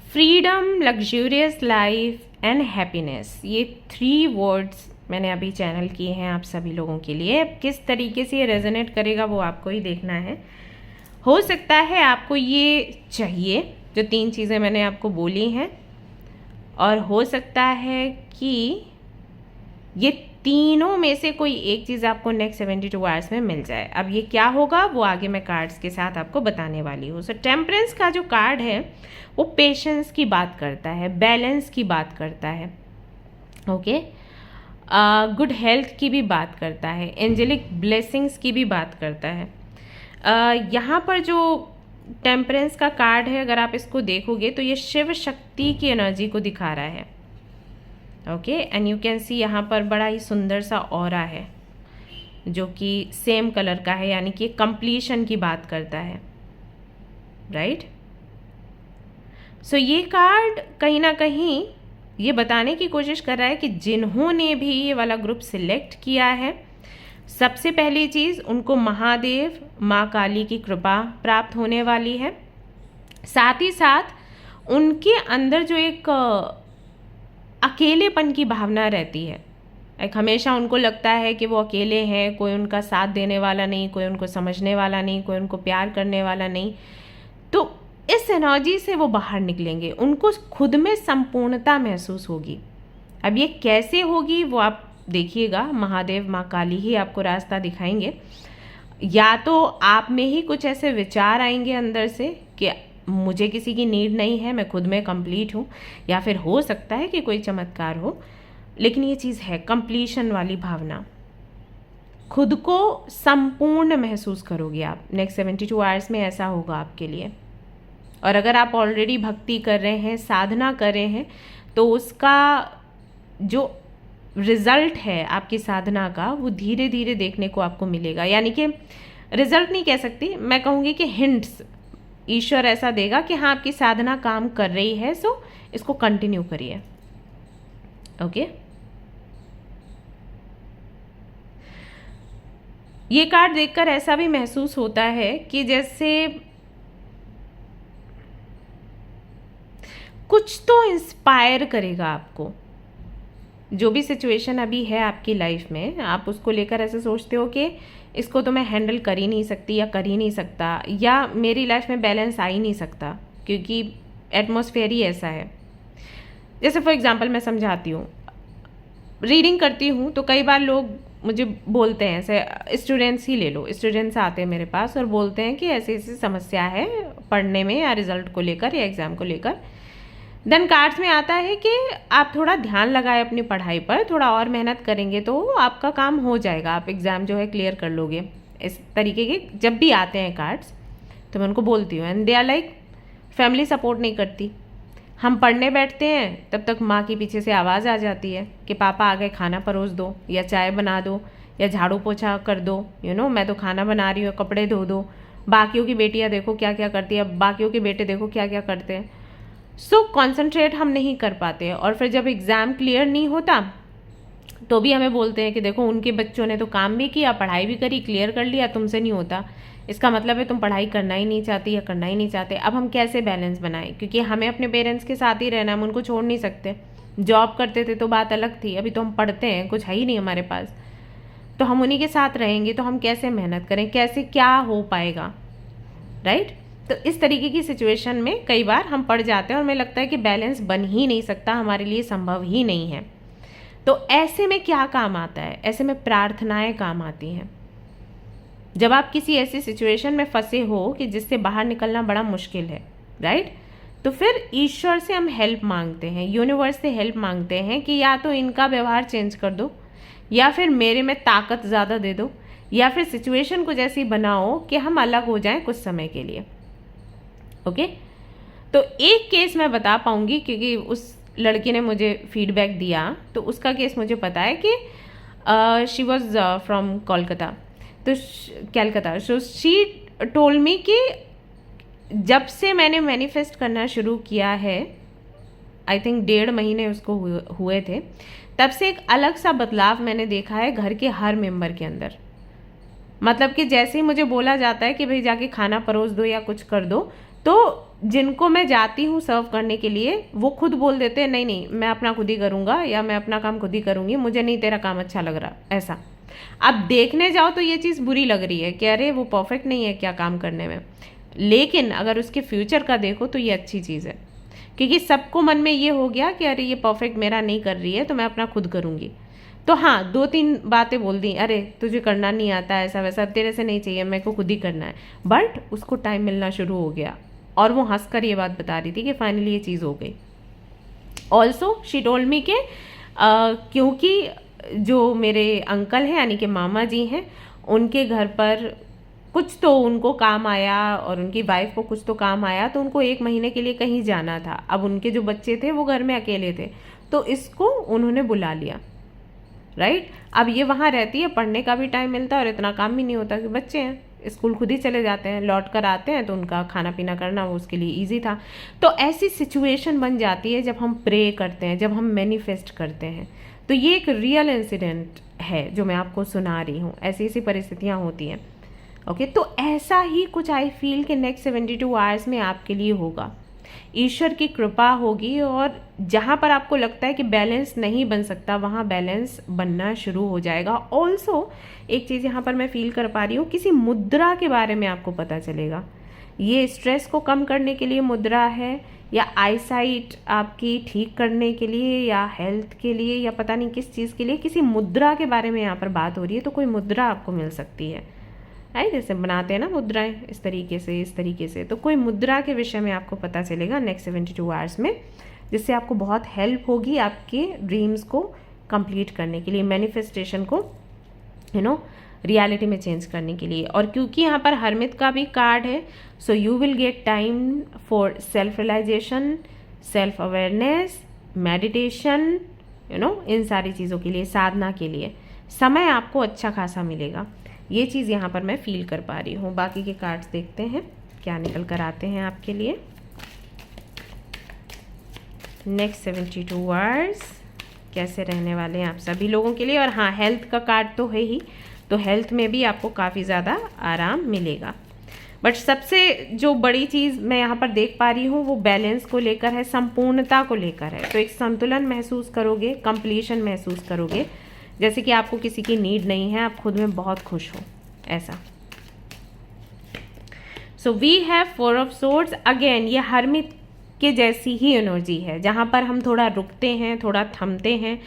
Freedom, luxurious life and happiness, ये 3 वर्ड्स मैंने अभी चैनल किए हैं आप सभी लोगों के लिए। किस तरीके से ये रेजोनेट करेगा वो आपको ही देखना है। हो सकता है आपको ये चाहिए जो 3 चीज़ें मैंने आपको बोली हैं, और हो सकता है कि ये तीनों में से कोई एक चीज़ आपको नेक्स्ट 72 आवर्स में मिल जाए। अब ये क्या होगा वो आगे मैं कार्ड्स के साथ आपको बताने वाली हूँ। सो टेम्परेंस का जो कार्ड है वो पेशेंस की बात करता है, बैलेंस की बात करता है, ओके, गुड हेल्थ की भी बात करता है, एंजेलिक ब्लेसिंग्स की भी बात करता है। यहाँ पर जो टेम्परेंस का कार्ड है, अगर आप इसको देखोगे तो ये शिव शक्ति की एनर्जी को दिखा रहा है। Okay, and you can see यहाँ पर बड़ा ही सुंदर सा ऑरा है जो कि सेम कलर का है, यानी कि कंप्लीशन की बात करता है, राइट। सो ये कार्ड कहीं ना कहीं ये बताने की कोशिश कर रहा है कि जिन्होंने भी ये वाला ग्रुप सिलेक्ट किया है सबसे पहली चीज़, उनको महादेव माँ काली की कृपा प्राप्त होने वाली है। साथ ही साथ उनके अंदर जो एक अकेलेपन की भावना रहती है, एक हमेशा उनको लगता है कि वो अकेले हैं, कोई उनका साथ देने वाला नहीं, कोई उनको समझने वाला नहीं, कोई उनको प्यार करने वाला नहीं, तो इस एनर्जी से वो बाहर निकलेंगे, उनको खुद में संपूर्णता महसूस होगी। अब ये कैसे होगी वो आप देखिएगा, महादेव माँ काली ही आपको रास्ता दिखाएंगे। या तो आप में ही कुछ ऐसे विचार आएंगे अंदर से कि मुझे किसी की नीड नहीं है, मैं खुद में कंप्लीट हूँ, या फिर हो सकता है कि कोई चमत्कार हो, लेकिन ये चीज़ है कंप्लीशन वाली भावना, खुद को संपूर्ण महसूस करोगे आप। नेक्स्ट 72 आवर्स में ऐसा होगा आपके लिए। और अगर आप ऑलरेडी भक्ति कर रहे हैं, साधना कर रहे हैं, तो उसका जो रिजल्ट है आपकी साधना का वो धीरे धीरे देखने को आपको मिलेगा। यानी कि रिजल्ट नहीं कह सकती, मैं कहूँगी कि हिंट्स ईश्वर ऐसा देगा कि हाँ आपकी साधना काम कर रही है, सो इसको कंटिन्यू करिए। ओके, ये कार्ड देखकर ऐसा भी महसूस होता है कि जैसे कुछ तो इंस्पायर करेगा आपको। जो भी सिचुएशन अभी है आपकी लाइफ में, आप उसको लेकर ऐसे सोचते हो कि इसको तो मैं हैंडल कर ही नहीं सकती या कर ही नहीं सकता, या मेरी लाइफ में बैलेंस आ ही नहीं सकता, क्योंकि एटमॉस्फेयर ही ऐसा है। जैसे फॉर एग्जांपल मैं समझाती हूँ, रीडिंग करती हूँ तो कई बार लोग मुझे बोलते हैं, ऐसे स्टूडेंट्स ही ले लो, स्टूडेंट्स आते हैं मेरे पास और बोलते हैं कि ऐसी ऐसी समस्या है पढ़ने में या रिजल्ट को लेकर या एग्ज़ाम को लेकर। देन कार्ड्स में आता है कि आप थोड़ा ध्यान लगाएं अपनी पढ़ाई पर, थोड़ा और मेहनत करेंगे तो आपका काम हो जाएगा, आप एग्ज़ाम जो है क्लियर कर लोगे। इस तरीके के जब भी आते हैं कार्ड्स तो मैं उनको बोलती हूँ, and they are like, family support नहीं करती। हम पढ़ने बैठते हैं तब तक माँ के पीछे से आवाज़ आ जाती है कि पापा आ गए, खाना परोस दो या चाय बना दो या झाड़ू पोछा कर दो, मैं तो खाना बना रही हूँ, कपड़े धो दो, बाकियों की बेटियाँ देखो क्या क्या करती है, बाकियों के बेटे देखो क्या क्या करते हैं। सो कॉन्सेंट्रेट हम नहीं कर पाते, और फिर जब एग्ज़ाम क्लियर नहीं होता तो भी हमें बोलते हैं कि देखो उनके बच्चों ने तो काम भी किया, पढ़ाई भी करी, क्लियर कर लिया, तुमसे नहीं होता, इसका मतलब है तुम पढ़ाई करना ही नहीं चाहती या करना ही नहीं चाहते। अब हम कैसे बैलेंस बनाएं, क्योंकि हमें अपने पेरेंट्स के साथ ही रहना, हम उनको छोड़ नहीं सकते। जॉब करते थे तो बात अलग थी, अभी तो हम पढ़ते हैं, कुछ है ही नहीं हमारे पास, तो हम उन्हीं के साथ रहेंगे, तो हम कैसे मेहनत करें, कैसे क्या हो पाएगा, राइट। तो इस तरीके की सिचुएशन में कई बार हम पड़ जाते हैं और हमें लगता है कि बैलेंस बन ही नहीं सकता, हमारे लिए संभव ही नहीं है। तो ऐसे में क्या काम आता है, ऐसे में प्रार्थनाएं काम आती हैं। जब आप किसी ऐसी सिचुएशन में फंसे हो कि जिससे बाहर निकलना बड़ा मुश्किल है, राइट, तो फिर ईश्वर से हम हेल्प मांगते हैं, यूनिवर्स से हेल्प मांगते हैं कि या तो इनका व्यवहार चेंज कर दो, या फिर मेरे में ताकत ज़्यादा दे दो, या फिर सिचुएशन कुछ ऐसी बनाओ कि हम अलग हो जाएं कुछ समय के लिए। ओके, तो एक केस मैं बता पाऊंगी क्योंकि उस लड़की ने मुझे फीडबैक दिया, तो उसका केस मुझे पता है कि शी वॉज फ्रॉम कोलकाता, तो कैलकाता। सो शी टोल्ड मी कि जब से मैंने मैनिफेस्ट करना शुरू किया है, आई थिंक 1.5 महीने उसको हुए थे, तब से एक अलग सा बदलाव मैंने देखा है घर के हर मेंबर के अंदर। मतलब कि जैसे ही मुझे बोला जाता है कि भाई जाके खाना परोस दो या कुछ कर दो, तो जिनको मैं जाती हूँ सर्व करने के लिए, वो खुद बोल देते हैं नहीं नहीं मैं अपना खुद ही करूँगा, या मैं अपना काम खुद ही करूँगी, मुझे नहीं तेरा काम अच्छा लग रहा, ऐसा। अब देखने जाओ तो ये चीज़ बुरी लग रही है कि अरे वो परफेक्ट नहीं है क्या काम करने में, लेकिन अगर उसके फ्यूचर का देखो तो ये अच्छी चीज़ है, क्योंकि सबको मन में ये हो गया कि अरे ये परफेक्ट मेरा नहीं कर रही है तो मैं अपना खुद करूँगी। तो हाँ, 2-3 बातें बोल दी, अरे तुझे करना नहीं आता ऐसा वैसा, तेरे से नहीं चाहिए, मेरे को खुद ही करना है, बट उसको टाइम मिलना शुरू हो गया और वो हंसकर ये बात बता रही थी कि फाइनली ये चीज़ हो गई। ऑल्सो शी टोल्ड मी के क्योंकि जो मेरे अंकल हैं यानी कि मामा जी हैं, उनके घर पर कुछ तो उनको काम आया और उनकी वाइफ को कुछ तो काम आया, तो उनको 1 महीने के लिए कहीं जाना था। अब उनके जो बच्चे थे वो घर में अकेले थे, तो इसको उन्होंने बुला लिया, राइट। अब ये वहाँ रहती है, पढ़ने का भी टाइम मिलता है और इतना काम भी नहीं होता कि बच्चे हैं स्कूल खुद ही चले जाते हैं, लौट कर आते हैं, तो उनका खाना पीना करना वो उसके लिए ईजी था। तो ऐसी सिचुएशन बन जाती है जब हम प्रे करते हैं, जब हम मैनिफेस्ट करते हैं। तो ये एक रियल इंसिडेंट है जो मैं आपको सुना रही हूँ, ऐसी ऐसी परिस्थितियाँ होती हैं। ओके, तो ऐसा ही कुछ आई फील कि नेक्स्ट 72 आवर्स में आपके लिए होगा। ईश्वर की कृपा होगी और जहाँ पर आपको लगता है कि बैलेंस नहीं बन सकता, वहाँ बैलेंस बनना शुरू हो जाएगा। ऑल्सो एक चीज़ यहाँ पर मैं फील कर पा रही हूँ, किसी मुद्रा के बारे में आपको पता चलेगा। ये स्ट्रेस को कम करने के लिए मुद्रा है, या आईसाइट आपकी ठीक करने के लिए, या हेल्थ के लिए, या पता नहीं किस चीज़ के लिए किसी मुद्रा के बारे में यहाँ पर बात हो रही है। तो कोई मुद्रा आपको मिल सकती है, जैसे बनाते हैं ना मुद्राएं इस तरीके से, तो कोई मुद्रा के विषय में आपको पता चलेगा नेक्स्ट 72 आवर्स में, जिससे आपको बहुत हेल्प होगी आपके ड्रीम्स को कंप्लीट करने के लिए, मैनिफेस्टेशन को रियलिटी में चेंज करने के लिए। और क्योंकि यहाँ पर हरमित का भी कार्ड है, so you will get time for self realisation, self awareness, meditation, इन सारी चीज़ों के लिए, साधना के लिए समय आपको अच्छा खासा मिलेगा। ये चीज़ यहाँ पर मैं फील कर पा रही हूँ। बाकी के कार्ड्स देखते हैं क्या निकल कर आते हैं आपके लिए नेक्स्ट 72 आवर्स कैसे रहने वाले हैं आप सभी लोगों के लिए। और हाँ, हेल्थ का कार्ड तो है ही, तो हेल्थ में भी आपको काफ़ी ज़्यादा आराम मिलेगा। बट सबसे जो बड़ी चीज़ मैं यहाँ पर देख पा रही हूँ वो बैलेंस को लेकर है, संपूर्णता को लेकर है। तो एक संतुलन महसूस करोगे, कंप्लीशन महसूस करोगे, जैसे कि आपको किसी की नीड नहीं है, आप खुद में बहुत खुश हो, ऐसा। So we have 4 of swords. Again ये हरमित के जैसी ही एनर्जी है, जहाँ पर हम थोड़ा रुकते हैं, थोड़ा थमते हैं,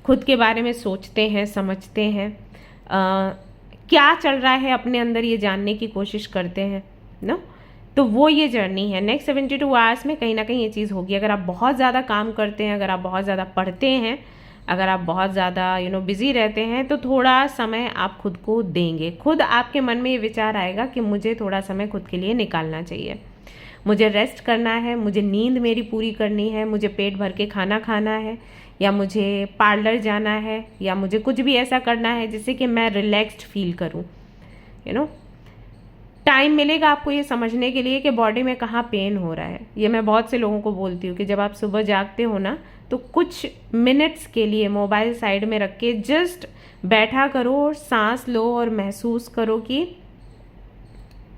खुद के बारे में सोचते हैं, समझते हैं, क्या चल रहा है अपने अंदर ये जानने की कोशिश करते हैं ना। तो वो ये जर्नी है। नेक्स्ट 72 आवर्स में कहीं ना कहीं ये चीज़ होगी। अगर आप बहुत ज़्यादा काम करते हैं, अगर आप बहुत ज़्यादा पढ़ते हैं, अगर आप बहुत ज़्यादा बिज़ी रहते हैं, तो थोड़ा समय आप खुद को देंगे। खुद आपके मन में ये विचार आएगा कि मुझे थोड़ा समय खुद के लिए निकालना चाहिए, मुझे रेस्ट करना है, मुझे नींद मेरी पूरी करनी है, मुझे पेट भर के खाना खाना है, या मुझे पार्लर जाना है, या मुझे कुछ भी ऐसा करना है जिससे कि मैं रिलैक्स्ड फील करूँ। टाइम मिलेगा आपको ये समझने के लिए कि बॉडी में कहाँ पेन हो रहा है। ये मैं बहुत से लोगों को बोलती हूँ कि जब आप सुबह जागते हो ना, तो कुछ मिनट्स के लिए मोबाइल साइड में रख के जस्ट बैठा करो और सांस लो और महसूस करो कि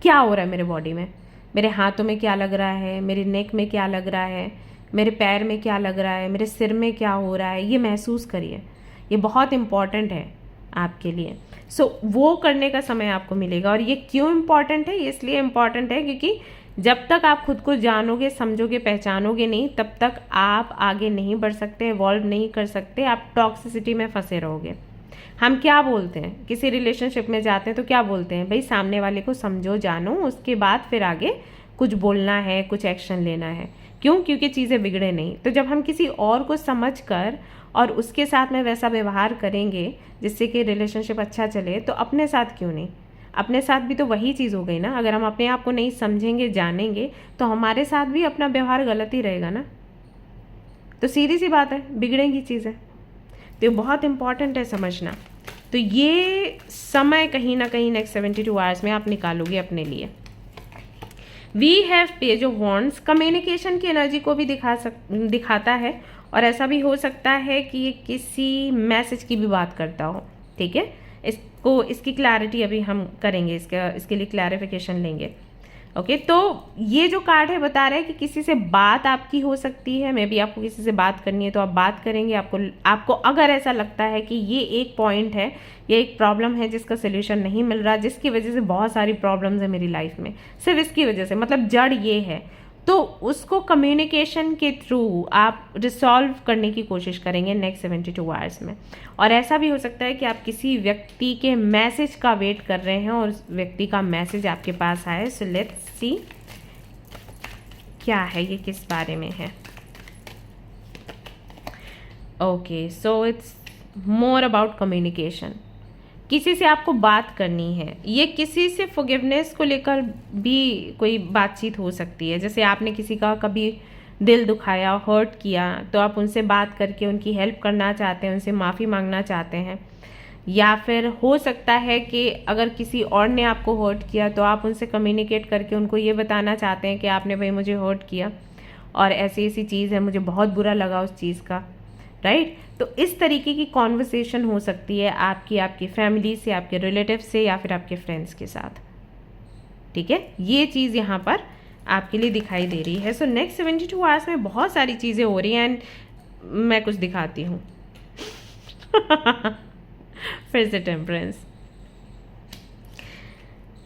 क्या हो रहा है मेरे बॉडी में, मेरे हाथों में क्या लग रहा है, मेरे नेक में क्या लग रहा है, मेरे पैर में क्या लग रहा है, मेरे सिर में क्या हो रहा है। ये महसूस करिए, ये बहुत इम्पॉर्टेंट है आपके लिए। वो करने का समय आपको मिलेगा। और ये क्यों इम्पॉर्टेंट है? ये इसलिए इम्पॉर्टेंट है क्योंकि जब तक आप खुद को जानोगे, समझोगे, पहचानोगे नहीं, तब तक आप आगे नहीं बढ़ सकते, इवॉल्व नहीं कर सकते, आप टॉक्सिसिटी में फंसे रहोगे। हम क्या बोलते हैं, किसी रिलेशनशिप में जाते हैं तो क्या बोलते हैं, भाई सामने वाले को समझो, जानो, उसके बाद फिर आगे कुछ बोलना है, कुछ एक्शन लेना है। क्यों? क्योंकि चीज़ें बिगड़े नहीं। तो जब हम किसी और को समझ कर और उसके साथ में वैसा व्यवहार करेंगे जिससे कि रिलेशनशिप अच्छा चले, तो अपने साथ क्यों नहीं, अपने साथ भी तो वही चीज़ हो गई ना। अगर हम अपने आप को नहीं समझेंगे, जानेंगे, तो हमारे साथ भी अपना व्यवहार गलत ही रहेगा ना। तो सीधी सी बात है, बिगड़ेंगी चीज़ें। तो ये बहुत इंपॉर्टेंट है समझना। तो ये समय कहीं ना कहीं नेक्स्ट 72 आवर्स में आप निकालोगे अपने लिए। We have page of wands communication की एनर्जी को भी दिखाता है, और ऐसा भी हो सकता है कि ये किसी मैसेज की भी बात करता हो। ठीक है, इसकी क्लैरिटी अभी हम करेंगे, इसके लिए क्लैरिफिकेशन लेंगे। ओके, तो ये जो कार्ड है बता रहा है कि किसी से बात आपकी हो सकती है। मे बी आपको किसी से बात करनी है तो आप बात करेंगे। आपको अगर ऐसा लगता है कि ये एक पॉइंट है, ये एक प्रॉब्लम है जिसका सोल्यूशन नहीं मिल रहा, जिसकी वजह से बहुत सारी प्रॉब्लम्स है मेरी लाइफ में, सिर्फ इसकी वजह से, मतलब जड़ ये है, तो उसको कम्युनिकेशन के थ्रू आप रिसॉल्व करने की कोशिश करेंगे नेक्स्ट 72 आवर्स में। और ऐसा भी हो सकता है कि आप किसी व्यक्ति के मैसेज का वेट कर रहे हैं और उस व्यक्ति का मैसेज आपके पास आए। सो लेट्स सी क्या है, ये किस बारे में है। Okay, so it's more about communication. किसी से आपको बात करनी है, ये किसी से फॉरगिवनेस को लेकर भी कोई बातचीत हो सकती है। जैसे आपने किसी का कभी दिल दुखाया, हर्ट किया, तो आप उनसे बात करके उनकी हेल्प करना चाहते हैं, उनसे माफ़ी मांगना चाहते हैं। या फिर हो सकता है कि अगर किसी और ने आपको हर्ट किया तो आप उनसे कम्युनिकेट करके उनको ये बताना चाहते हैं कि आपने भाई मुझे हर्ट किया और ऐसी ऐसी चीज़ है, मुझे बहुत बुरा लगा उस चीज़ का, राइट। तो इस तरीके की कॉन्वर्सेशन हो सकती है आपकी फैमिली से, आपके रिलेटिव से, या फिर आपके फ्रेंड्स के साथ। ठीक है, ये चीज़ यहाँ पर आपके लिए दिखाई दे रही है। सो नेक्स्ट 72 आवर्स में बहुत सारी चीज़ें हो रही हैं एंड मैं कुछ दिखाती हूँ फिर से टेम्परेंस।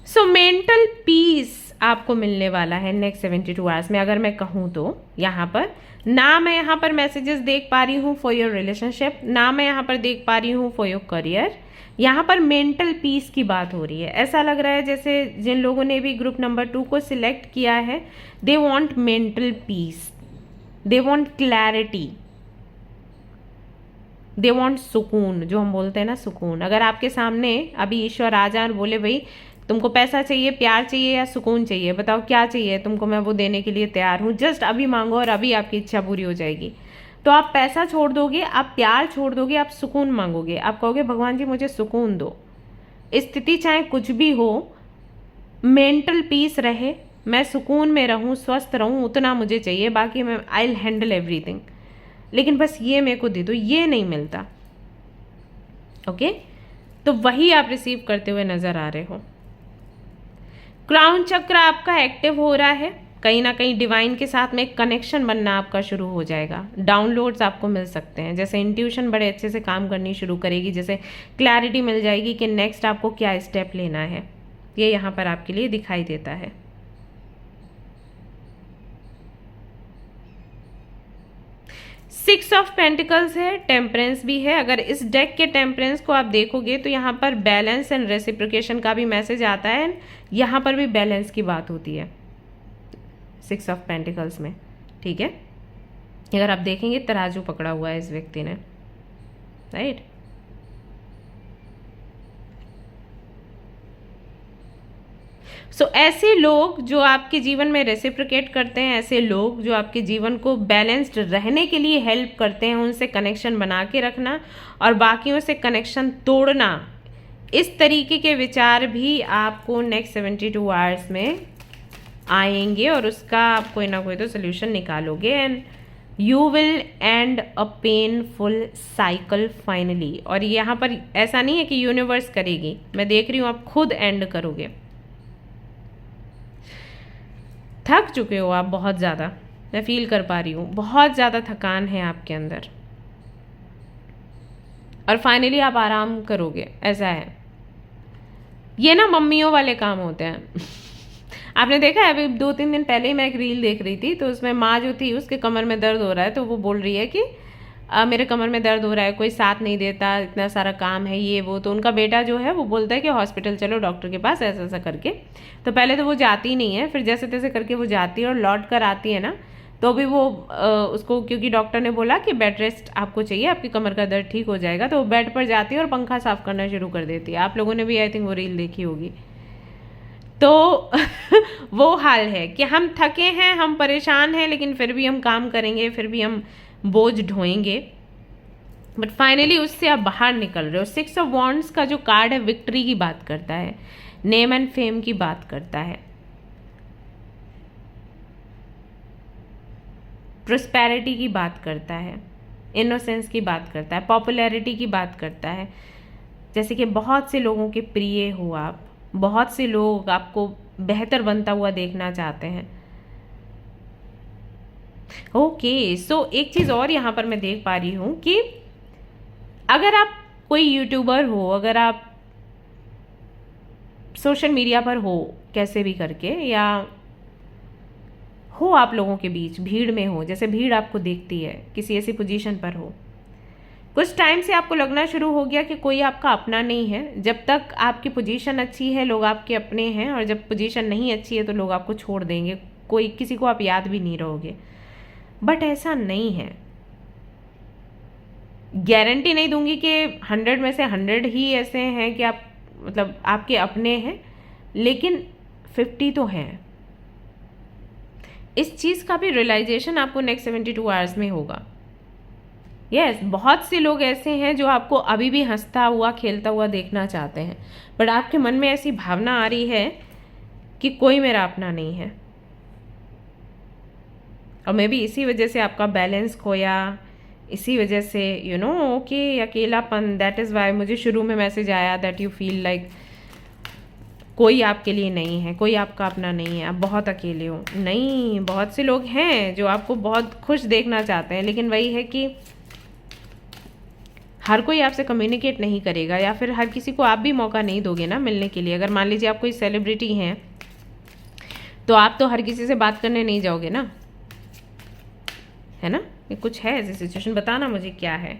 सो मेंटल पीस आपको मिलने वाला है नेक्स्ट 72 आवर्स में। अगर मैं कहूँ तो यहाँ पर ना मैं यहाँ पर मैसेजेस देख पा रही हूँ फॉर योर रिलेशनशिप, ना मैं यहाँ पर देख पा रही हूँ फॉर योर करियर। यहाँ पर मेंटल पीस की बात हो रही है। ऐसा लग रहा है जैसे जिन लोगों ने भी ग्रुप नंबर 2 को सिलेक्ट किया है, they want mental peace, they want clarity, they want सुकून, जो हम बोलते हैं ना सुकून। अगर आपके सामने अभी ईश्वर आ जाए और बोले भाई तुमको पैसा चाहिए, प्यार चाहिए या सुकून चाहिए, बताओ क्या चाहिए तुमको, मैं वो देने के लिए तैयार हूँ, जस्ट अभी मांगो और अभी आपकी इच्छा पूरी हो जाएगी। तो आप पैसा छोड़ दोगे, आप प्यार छोड़ दोगे, आप सुकून मांगोगे, आप कहोगे भगवान जी मुझे सुकून दो। स्थिति चाहे कुछ भी हो, मेंटल पीस रहे, मैं सुकून में रहूँ, स्वस्थ रहूँ, उतना मुझे चाहिए, बाकी मैं आई विल हैंडल एवरीथिंग, लेकिन बस ये मेरे को दे दो। ये नहीं मिलता। ओके, तो वही आप रिसीव करते हुए नजर आ रहे हो। क्राउन चक्र आपका एक्टिव हो रहा है, कहीं ना कहीं डिवाइन के साथ में एक कनेक्शन बनना आपका शुरू हो जाएगा। डाउनलोड्स आपको मिल सकते हैं, जैसे इंट्यूशन बड़े अच्छे से काम करनी शुरू करेगी, जैसे क्लैरिटी मिल जाएगी कि नेक्स्ट आपको क्या स्टेप लेना है। ये यहाँ पर आपके लिए दिखाई देता है। सिक्स ऑफ पेंटिकल्स है, टेम्परेंस भी है। अगर इस डेक के टेम्परेंस को आप देखोगे तो यहाँ पर बैलेंस एंड रेसिप्रिकेशन का भी मैसेज आता है, यहाँ पर भी बैलेंस की बात होती है सिक्स ऑफ पेंटिकल्स में। ठीक है, अगर आप देखेंगे तराजू पकड़ा हुआ है इस व्यक्ति ने, राइट। सो ऐसे लोग जो आपके जीवन में रेसिप्रिकेट करते हैं, ऐसे लोग जो आपके जीवन को बैलेंस्ड रहने के लिए हेल्प करते हैं, उनसे कनेक्शन बना के रखना और बाकियों से कनेक्शन तोड़ना, इस तरीके के विचार भी आपको नेक्स्ट 72 आवर्स में आएंगे और उसका आप कोई ना कोई तो सोल्यूशन निकालोगे and you will and a painful cycle finally. और यहाँ पर ऐसा नहीं है कि यूनिवर्स करेगी, मैं देख रही हूँ आप खुद एंड करोगे। थक चुके हो आप बहुत ज़्यादा, मैं फील कर पा रही हूँ, बहुत ज़्यादा थकान है आपके अंदर और फाइनली आप आराम करोगे, ऐसा है। ये ना मम्मियों वाले काम होते हैं आपने देखा है, अभी 2-3 दिन पहले ही मैं एक रील देख रही थी, तो उसमें माँ जो थी उसके कमर में दर्द हो रहा है, तो वो बोल रही है कि मेरे कमर में दर्द हो रहा है, कोई साथ नहीं देता, इतना सारा काम है ये वो। तो उनका बेटा जो है वो बोलता है कि हॉस्पिटल चलो डॉक्टर के पास, ऐसा ऐसा करके। तो पहले तो वो जाती नहीं है, फिर जैसे तैसे करके वो जाती है और लौट कर आती है ना, तो भी वो उसको, क्योंकि डॉक्टर ने बोला कि बेड रेस्ट आपको चाहिए, आपकी कमर का दर्द ठीक हो जाएगा, तो वो बेड पर जाती है और पंखा साफ करना शुरू कर देती है। आप लोगों ने भी आई थिंक वो रील देखी होगी। तो वो हाल है कि हम थके हैं, हम परेशान हैं, लेकिन फिर भी हम काम करेंगे, फिर भी हम बोझ ढोएंगे, बट फाइनली उससे आप बाहर निकल रहे हो। 6 ऑफ वॉन्ड्स का जो कार्ड है विक्ट्री की बात करता है, नेम एंड फेम की बात करता है, प्रोस्पेरिटी की बात करता है, इनोसेंस की बात करता है, पॉपुलैरिटी की बात करता है। जैसे कि बहुत से लोगों के प्रिय हो आप, बहुत से लोग आपको बेहतर बनता हुआ देखना चाहते हैं। ओके, सो एक चीज़ और यहाँ पर मैं देख पा रही हूँ कि अगर आप कोई यूट्यूबर हो, अगर आप सोशल मीडिया पर हो कैसे भी करके, या हो आप लोगों के बीच भीड़ में हो, जैसे भीड़ आपको देखती है, किसी ऐसी पोजीशन पर हो, कुछ टाइम से आपको लगना शुरू हो गया कि कोई आपका अपना नहीं है। जब तक आपकी पोजीशन अच्छी है लोग आपके अपने हैं, और जब पोजीशन नहीं अच्छी है तो लोग आपको छोड़ देंगे, कोई किसी को आप याद भी नहीं रहोगे। बट ऐसा नहीं है, गारंटी नहीं दूंगी कि 100 में से 100 ही ऐसे हैं कि आप मतलब आपके अपने हैं, लेकिन 50 तो हैं। इस चीज़ का भी रियलाइजेशन आपको नेक्स्ट 72 आवर्स में होगा। यस, बहुत से लोग ऐसे हैं जो आपको अभी भी हंसता हुआ खेलता हुआ देखना चाहते हैं, बट आपके मन में ऐसी भावना आ रही है कि कोई मेरा अपना नहीं है, और मे बी इसी वजह से आपका बैलेंस खोया, इसी वजह से ओके अकेलापन, दैट इज़ वाई मुझे शुरू में मैसेज आया दैट यू फील लाइक कोई आपके लिए नहीं है, कोई आपका अपना नहीं है, आप बहुत अकेले हो। नहीं, बहुत से लोग हैं जो आपको बहुत खुश देखना चाहते हैं, लेकिन वही है कि हर कोई आपसे कम्युनिकेट नहीं करेगा, या फिर हर किसी को आप भी मौका नहीं दोगे ना मिलने के लिए। अगर मान लीजिए आप कोई सेलिब्रिटी हैं तो आप तो हर किसी से बात करने नहीं जाओगे ना, है ना। ये कुछ है ऐसी सिचुएशन, बताना मुझे क्या है।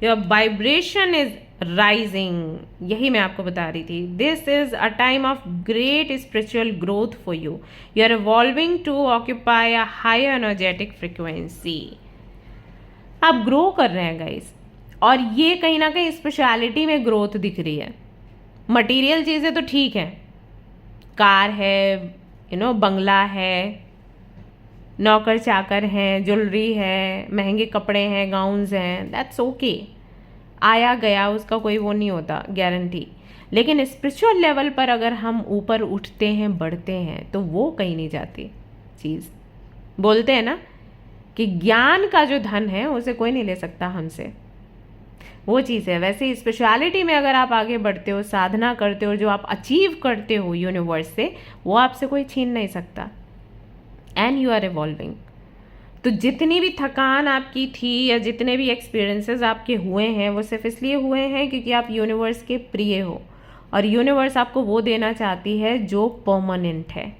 योर वाइब्रेशन इज राइजिंग, यही मैं आपको बता रही थी। This is a time of great spiritual growth for you. You are evolving to occupy a higher energetic frequency. आप ग्रो कर रहे हैं गाइस, और ये कहीं ना कहीं स्पेशलिटी में ग्रोथ दिख रही है। मटेरियल चीज़ें तो ठीक है, कार है, बंगला है, नौकर चाकर हैं, ज्वेलरी है, महंगे कपड़े हैं, गाउन्स हैं, दैट्स ओके। आया गया उसका कोई वो नहीं होता गारंटी। लेकिन स्पिरिचुअल लेवल पर अगर हम ऊपर उठते हैं, बढ़ते हैं, तो वो कहीं नहीं जाती चीज़। बोलते हैं ना कि ज्ञान का जो धन है उसे कोई नहीं ले सकता हमसे, वो चीज़ है। वैसे स्पेशलिटी में अगर आप आगे बढ़ते हो, साधना करते हो, जो आप अचीव करते हो यूनिवर्स से, वो आपसे कोई छीन नहीं सकता। And you are evolving. तो जितनी भी थकान आपकी थी या जितने भी एक्सपीरियंसेस आपके हुए हैं, वो सिर्फ इसलिए हुए हैं क्योंकि आप यूनिवर्स के प्रिय हो, और यूनिवर्स आपको वो देना चाहती है जो परमानेंट है।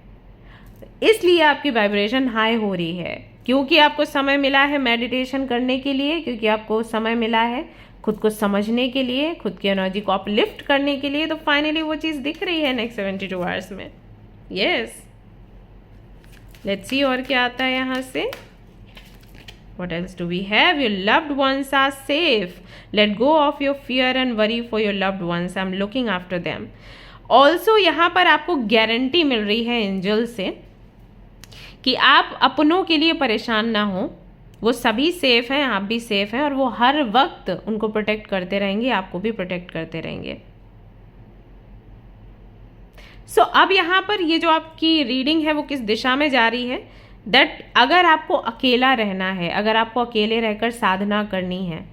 इसलिए आपकी वाइब्रेशन हाई हो रही है, क्योंकि आपको समय मिला है मेडिटेशन करने के लिए, क्योंकि आपको समय मिला है खुद को समझने के लिए, खुद की एनर्जी को अपलिफ्ट करने के लिए। तो फाइनली वो चीज़ दिख रही है नेक्स्ट 72 आवर्स में। यस, लेट्स सी और क्या आता है यहाँ से। What else do we have? Your loved ones are safe. Let go of your fear and worry for your loved ones. I'm looking after them. Also यहाँ पर आपको गारंटी मिल रही है एंजल से कि आप अपनों के लिए परेशान ना हो। वो सभी सेफ हैं, आप भी सेफ हैं, और वो हर वक्त उनको प्रोटेक्ट करते रहेंगे, आपको भी प्रोटेक्ट करते रहेंगे। सो अब यहाँ पर ये जो आपकी रीडिंग है वो किस दिशा में जा रही है, दैट अगर आपको अकेला रहना है, अगर आपको अकेले रहकर साधना करनी है,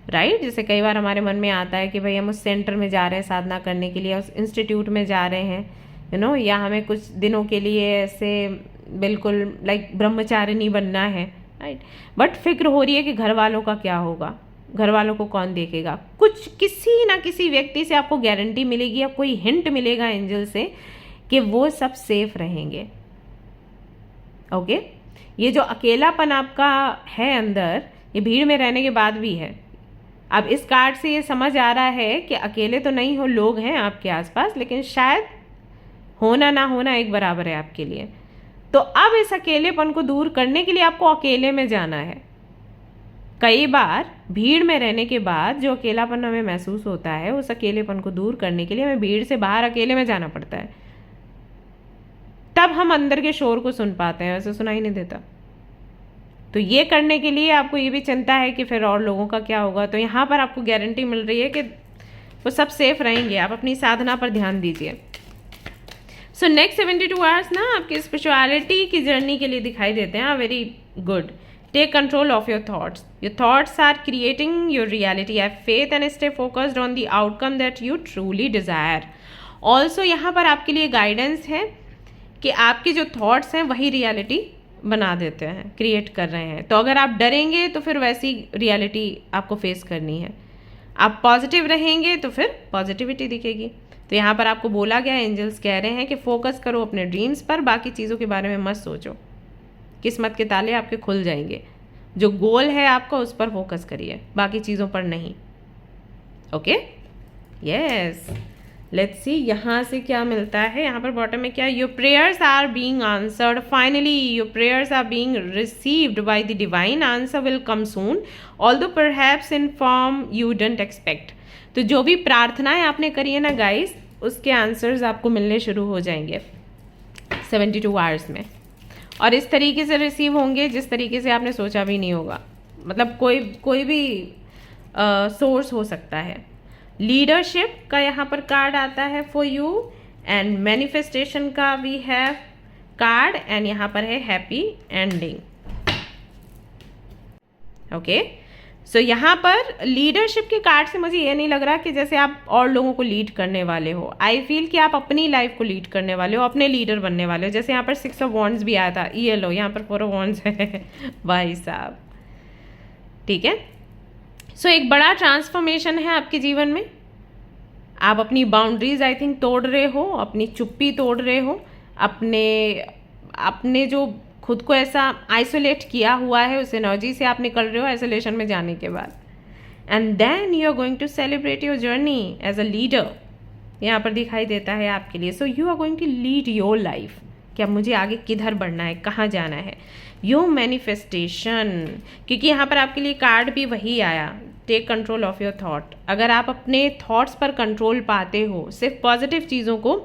राइट। जैसे कई बार हमारे मन में आता है कि भाई हम उस सेंटर में जा रहे हैं साधना करने के लिए, उस इंस्टीट्यूट में जा रहे हैं, या हमें कुछ दिनों के लिए ऐसे बिल्कुल लाइक ब्रह्मचारिणी बनना है, राइट। बट फिक्र हो रही है कि घर वालों का क्या होगा, घर वालों को कौन देखेगा। कुछ किसी ना किसी व्यक्ति से आपको गारंटी मिलेगी या कोई हिंट मिलेगा एंजल से कि वो सब सेफ रहेंगे। ओके, ये जो अकेलापन आपका है अंदर, ये भीड़ में रहने के बाद भी है। अब इस कार्ड से ये समझ आ रहा है कि अकेले तो नहीं हो, लोग हैं आपके आसपास, लेकिन शायद होना ना होना एक बराबर है आपके लिए। तो अब इस अकेलेपन को दूर करने के लिए आपको अकेले में जाना है। कई बार भीड़ में रहने के बाद जो अकेलापन हमें महसूस होता है, उस अकेलेपन को दूर करने के लिए हमें भीड़ से बाहर अकेले में जाना पड़ता है। तब हम अंदर के शोर को सुन पाते हैं, वैसे सुनाई नहीं देता। तो ये करने के लिए आपको ये भी चिंता है कि फिर और लोगों का क्या होगा। तो यहाँ पर आपको गारंटी मिल रही है कि वो सब सेफ रहेंगे। आप अपनी साधना पर ध्यान दीजिए। सो नेक्स्ट 72 आवर्स ना आपकी स्पिरिचुअलिटी की जर्नी के लिए दिखाई देते हैं। Very good. Take control of your thoughts. Your thoughts are creating your reality. Have faith and stay focused on the outcome that you truly desire. Also यहाँ पर आपके लिए गाइडेंस है कि आपके जो थॉट्स हैं वही रियलिटी बना देते हैं, क्रिएट कर रहे हैं। तो अगर आप डरेंगे तो फिर वैसी रियलिटी आपको फेस करनी है। आप पॉजिटिव रहेंगे तो फिर पॉजिटिविटी दिखेगी। तो यहाँ पर आपको बोला गया, एंजल्स कह रहे हैं कि फोकस करो अपने ड्रीम्स पर, बाकी चीज़ों के बारे में मत सोचो। किस्मत के ताले आपके खुल जाएंगे। जो गोल है आपका उस पर फोकस करिए, बाकी चीज़ों पर नहीं। Okay, yes. लेट्स सी यहाँ से क्या मिलता है। यहाँ पर बॉटम में क्या, your prayers are being answered finally. Your prayers are being received by the divine. Answer will come soon although perhaps in form you don't expect. तो जो भी प्रार्थनाएं आपने करी है ना गाइस, उसके आंसर्स आपको मिलने शुरू हो जाएंगे 72 आवर्स में, और इस तरीके से रिसीव होंगे जिस तरीके से आपने सोचा भी नहीं होगा। मतलब कोई भी सोर्स हो सकता है। लीडरशिप का यहाँ पर कार्ड आता है फॉर यू, एंड मैनिफेस्टेशन का वी हैव कार्ड, एंड यहाँ पर है हैप्पी एंडिंग। ओके, सो यहाँ पर लीडरशिप के कार्ड से मुझे ये नहीं लग रहा कि जैसे आप और लोगों को लीड करने वाले हो। आई फील कि आप अपनी लाइफ को लीड करने वाले हो, अपने लीडर बनने वाले हो। जैसे यहाँ पर 6 ऑफ वॉन्ड्स भी आया था, ये लो यहाँ पर 4 ऑफ वॉन्ड्स है भाई साहब, ठीक है। सो एक बड़ा ट्रांसफॉर्मेशन है आपके जीवन में। आप अपनी बाउंड्रीज आई थिंक तोड़ रहे हो, अपनी चुप्पी तोड़ रहे हो, अपने जो खुद को ऐसा आइसोलेट किया हुआ है उस एनर्जी से आप निकल रहे हो आइसोलेशन में जाने के बाद। And then you are going to celebrate your journey as a leader, यहाँ पर दिखाई देता है आपके लिए। So you are going to lead your life कि अब मुझे आगे किधर बढ़ना है, कहाँ जाना है। योर मैनिफेस्टेशन, क्योंकि यहाँ पर आपके लिए कार्ड भी वही आया, take control of your thought. अगर आप अपने थॉट्स पर कंट्रोल पाते हो, सिर्फ पॉजिटिव चीज़ों को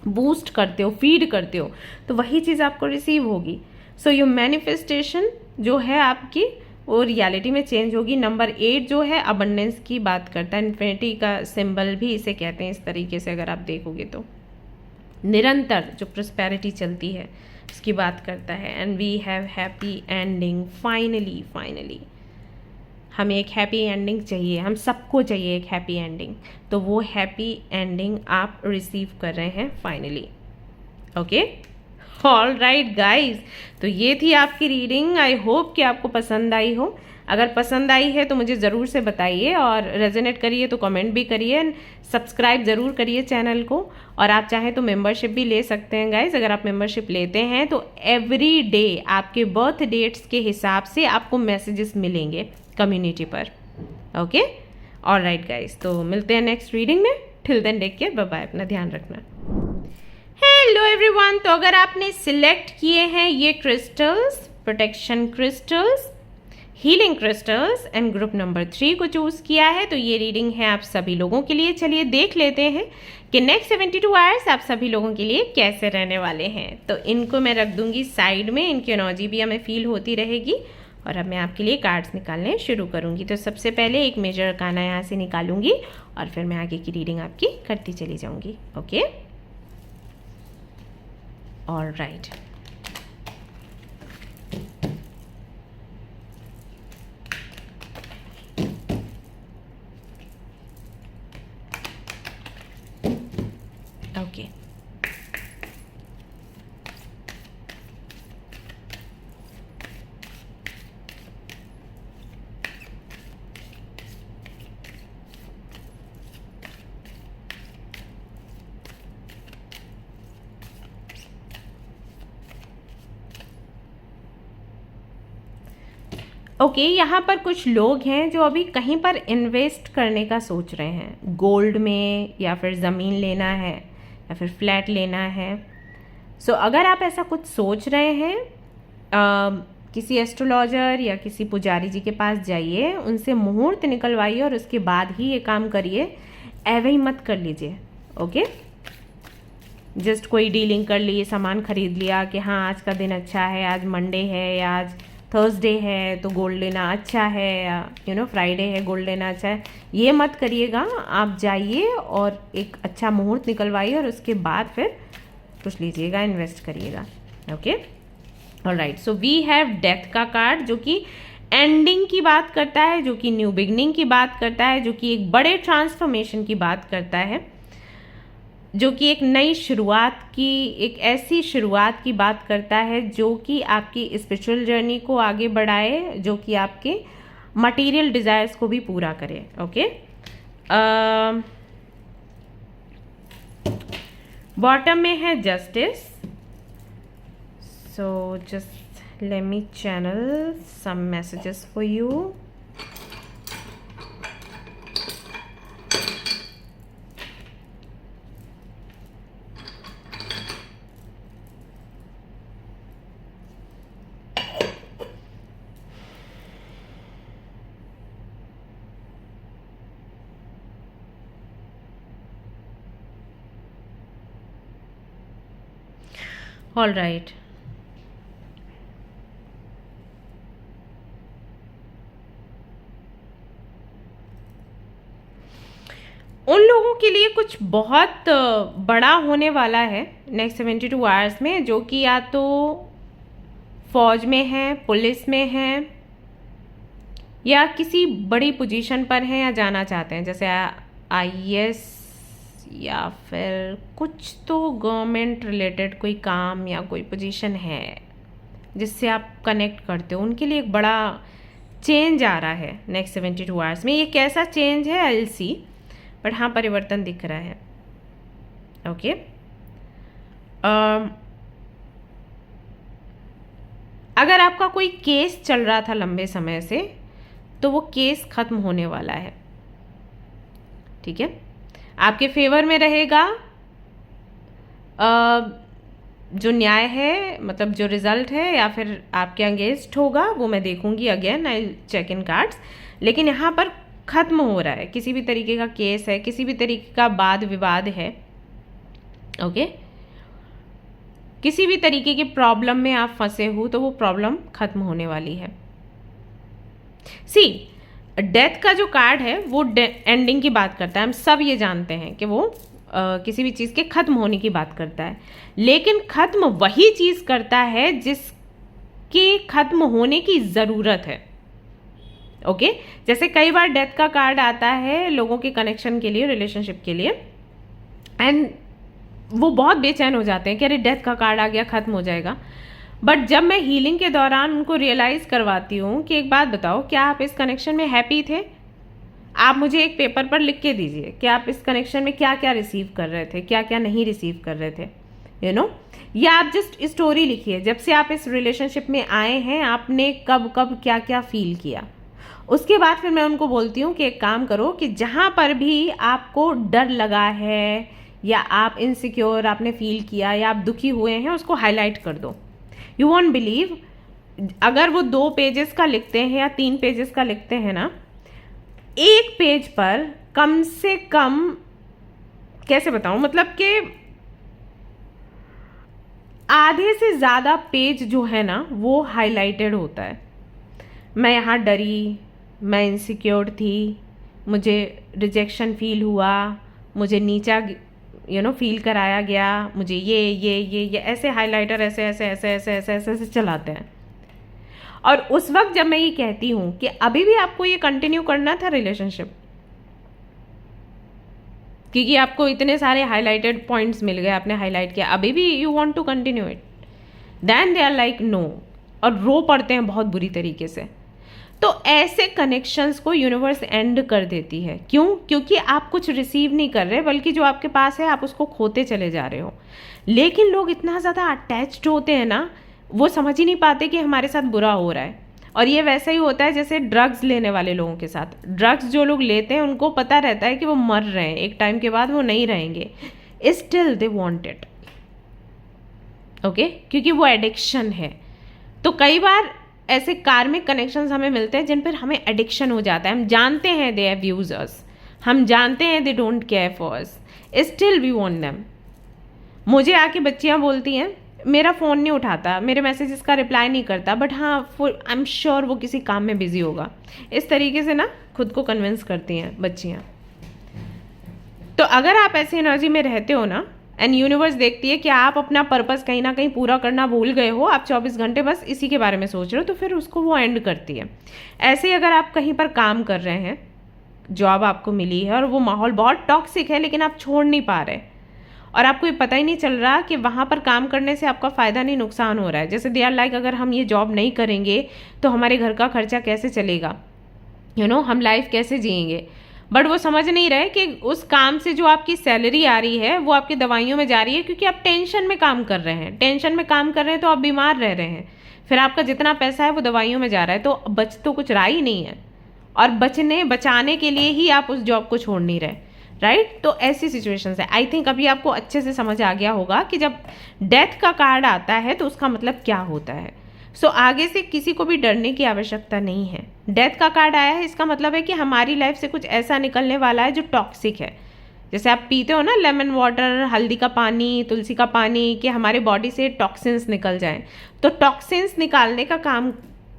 बूस्ट करते हो, फीड करते हो, तो वही चीज़ आपको रिसीव होगी। सो योर मैनिफेस्टेशन जो है आपकी वो रियलिटी में चेंज होगी। नंबर 8 जो है अबंडेंस की बात करता है, इन्फिनिटी का सिंबल भी इसे कहते हैं इस तरीके से अगर आप देखोगे तो। निरंतर जो प्रोस्पेरिटी चलती है उसकी बात करता है। And we have happy ending, finally हमें एक हैप्पी एंडिंग चाहिए, हम सबको चाहिए एक हैप्पी एंडिंग, तो वो हैप्पी एंडिंग आप रिसीव कर रहे हैं finally. Okay, all right guys, तो ये थी आपकी रीडिंग। आई होप कि आपको पसंद आई हो। अगर पसंद आई है तो मुझे ज़रूर से बताइए, और रेजोनेट करिए तो कमेंट भी करिए, सब्सक्राइब ज़रूर करिए चैनल को। और आप चाहें तो मेंबरशिप भी ले सकते हैं गाइज। अगर आप मेंबरशिप लेते हैं तो एवरी डे आपके बर्थ डेट्स के हिसाब से आपको मैसेजेस मिलेंगे कम्युनिटी पर। ओके, ऑल राइट गाइज, तो मिलते हैं नेक्स्ट रीडिंग में। Till then take care, bye bye, अपना ध्यान रखना। हेलो एवरीवन, तो अगर आपने सिलेक्ट किए हैं ये crystals, protection crystals, healing crystals and group number 3 को चूज़ किया है, तो ये रीडिंग है आप सभी लोगों के लिए। चलिए देख लेते हैं कि नेक्स्ट 72 आवर्स आप सभी लोगों के लिए कैसे रहने वाले हैं। तो इनको मैं रख दूंगी साइड में, इनकी एनर्जी भी हमें फील होती रहेगी। और अब मैं आपके लिए कार्ड्स निकालने शुरू करूंगी। तो सबसे पहले एक मेजर अरकाना यहाँ से निकालूंगी और फिर मैं आगे की रीडिंग आपकी करती चली जाऊंगी। Okay, all right. Okay, okay, यहाँ पर कुछ लोग हैं जो अभी कहीं पर इन्वेस्ट करने का सोच रहे हैं, गोल्ड में, या फिर ज़मीन लेना है, या फिर फ्लैट लेना है। सो अगर आप ऐसा कुछ सोच रहे हैं, किसी एस्ट्रोलॉजर या किसी पुजारी जी के पास जाइए, उनसे मुहूर्त निकलवाइए और उसके बाद ही ये काम करिए। ऐवे ही मत कर लीजिए। ओके, जस्ट कोई डीलिंग कर ली, सामान खरीद लिया कि हाँ आज का दिन अच्छा है, आज मंडे है या आज थर्सडे है तो गोल्ड लेना अच्छा है, या फ्राइडे है गोल्ड लेना अच्छा है, ये मत करिएगा। आप जाइए और एक अच्छा मुहूर्त निकलवाइए और उसके बाद फिर कुछ लीजिएगा, इन्वेस्ट करिएगा। Okay, alright. So we have death का कार्ड, जो कि एंडिंग की बात करता है, जो कि न्यू बिगनिंग की बात करता है, जो कि एक बड़े ट्रांसफॉर्मेशन की बात करता है, जो कि एक नई शुरुआत की, एक ऐसी शुरुआत की बात करता है जो कि आपकी स्पिरिचुअल जर्नी को आगे बढ़ाए, जो कि आपके मटेरियल डिज़ायर्स को भी पूरा करे। ओके, बॉटम में है justice. So just let me channel some messages for you. All right, उन लोगों के लिए कुछ बहुत बड़ा होने वाला है नेक्स्ट 72 आवर्स में, जो कि या तो फौज में है, पुलिस में है, या किसी बड़ी पोजीशन पर हैं या जाना चाहते हैं, जैसे IAS या फिर कुछ तो गवर्नमेंट रिलेटेड कोई काम या कोई पोजीशन है जिससे आप कनेक्ट करते हो, उनके लिए एक बड़ा चेंज आ रहा है नेक्स्ट 72 आवर्स में। ये कैसा चेंज है आई विल सी, बट हाँ परिवर्तन दिख रहा है। ओके अगर आपका कोई केस चल रहा था लंबे समय से तो वो केस खत्म होने वाला है, ठीक है, आपके फेवर में रहेगा। जो न्याय है, मतलब जो रिजल्ट है या फिर आपके अगेंस्ट होगा वो मैं देखूंगी, again I check in cards. लेकिन यहाँ पर खत्म हो रहा है, किसी भी तरीके का केस है, किसी भी तरीके का वाद विवाद है, ओके किसी भी तरीके की प्रॉब्लम में आप फंसे हो तो वो प्रॉब्लम खत्म होने वाली है। सी डेथ का जो कार्ड है वो एंडिंग की बात करता है, हम सब ये जानते हैं कि वो किसी भी चीज़ के खत्म होने की बात करता है, लेकिन खत्म वही चीज़ करता है जिसके खत्म होने की ज़रूरत है। ओके जैसे कई बार डेथ का कार्ड आता है लोगों के कनेक्शन के लिए, रिलेशनशिप के लिए, एंड वो बहुत बेचैन हो जाते हैं कि अरे डेथ का कार्ड आ गया, खत्म हो जाएगा। बट जब मैं हीलिंग के दौरान उनको रियलाइज़ करवाती हूँ कि एक बात बताओ, क्या आप इस कनेक्शन में हैप्पी थे? आप मुझे एक पेपर पर लिख के दीजिए कि आप इस कनेक्शन में क्या क्या रिसीव कर रहे थे, क्या क्या नहीं रिसीव कर रहे थे, यू नो। या आप जस्ट स्टोरी लिखिए, जब से आप इस रिलेशनशिप में आए हैं आपने कब कब क्या क्या फील किया। उसके बाद फिर मैं उनको बोलती हूँ कि एक काम करो कि जहाँ पर भी आपको डर लगा है या आप इनसिक्योर आपने फील किया या आप दुखी हुए हैं उसको हाईलाइट कर दो। यू वॉन्ट बिलीव, अगर वो 2 पेजेस का लिखते हैं या 3 पेजेस का लिखते हैं ना, एक पेज पर कम से कम, कैसे बताऊं, मतलब कि आधे से ज़्यादा पेज जो है ना वो हाईलाइटेड होता है। मैं यहाँ डरी, मैं इनसिक्योर थी, मुझे रिजेक्शन फील हुआ, मुझे नीचा फील कराया गया, मुझे ये ऐसे हाइलाइटर ऐसे ऐसे ऐसे ऐसे ऐसे ऐसे ऐसे चलाते हैं। और उस वक्त जब मैं ये कहती हूँ कि अभी भी आपको ये कंटिन्यू करना था रिलेशनशिप, क्योंकि आपको इतने सारे हाइलाइटेड पॉइंट्स मिल गए, आपने हाईलाइट किया, अभी भी you want to continue it, then they are like no, और रो पड़ते हैं बहुत बुरी तरीके से। तो ऐसे कनेक्शंस को यूनिवर्स एंड कर देती है। क्यों? क्योंकि आप कुछ रिसीव नहीं कर रहे, बल्कि जो आपके पास है आप उसको खोते चले जा रहे हो। लेकिन लोग इतना ज़्यादा अटैच्ड होते हैं ना, वो समझ ही नहीं पाते कि हमारे साथ बुरा हो रहा है। और ये वैसा ही होता है जैसे ड्रग्स लेने वाले लोगों के साथ। ड्रग्स जो लोग लेते हैं उनको पता रहता है कि वो मर रहे हैं, एक टाइम के बाद वो नहीं रहेंगे, still they want it, okay, क्योंकि वो एडिक्शन है। तो कई बार ऐसे कार्मिक कनेक्शंस हमें मिलते हैं जिन पर हमें एडिक्शन हो जाता है। हम जानते हैं दे अब्यूज अस, हम जानते हैं they don't care for us, still we want them. मुझे आके बच्चियां बोलती हैं मेरा फ़ोन नहीं उठाता, मेरे मैसेजेस का रिप्लाई नहीं करता, बट हाँ आई एम श्योर वो किसी काम में बिजी होगा। इस तरीके से ना खुद को कन्विंस करती हैं बच्चियाँ। तो अगर आप ऐसी एनर्जी में रहते हो ना, एंड यूनिवर्स देखती है कि आप अपना पर्पस कहीं ना कहीं पूरा करना भूल गए हो, आप 24 घंटे बस इसी के बारे में सोच रहे हो, तो फिर उसको वो एंड करती है। ऐसे ही अगर आप कहीं पर काम कर रहे हैं, जॉब आपको मिली है और वो माहौल बहुत टॉक्सिक है लेकिन आप छोड़ नहीं पा रहे, और आपको ये पता ही नहीं चल रहा कि वहाँ पर काम करने से आपका फ़ायदा नहीं नुकसान हो रहा है। जैसे दे आर लाइक अगर हम ये जॉब नहीं करेंगे तो हमारे घर का खर्चा कैसे चलेगा, हम लाइफ कैसे जिएंगे। बट वो समझ नहीं रहे कि उस काम से जो आपकी सैलरी आ रही है वो आपकी दवाइयों में जा रही है, क्योंकि आप टेंशन में काम कर रहे हैं। टेंशन में काम कर रहे हैं तो आप बीमार रह रहे हैं, फिर आपका जितना पैसा है वो दवाइयों में जा रहा है, तो बच तो कुछ रहा ही नहीं है, और बचाने के लिए ही आप उस जॉब को छोड़ नहीं रहे, राइट। तो ऐसी सिचुएशंस है। आई थिंक अभी आपको अच्छे से समझ आ गया होगा कि जब डेथ का कार्ड आता है तो उसका मतलब क्या होता है। सो आगे से किसी को भी डरने की आवश्यकता नहीं है। डेथ का कार्ड आया है, इसका मतलब है कि हमारी लाइफ से कुछ ऐसा निकलने वाला है जो टॉक्सिक है। जैसे आप पीते हो ना लेमन वाटर, हल्दी का पानी, तुलसी का पानी, कि हमारे बॉडी से टॉक्सिन्स निकल जाएं, तो टॉक्सिन्स निकालने का काम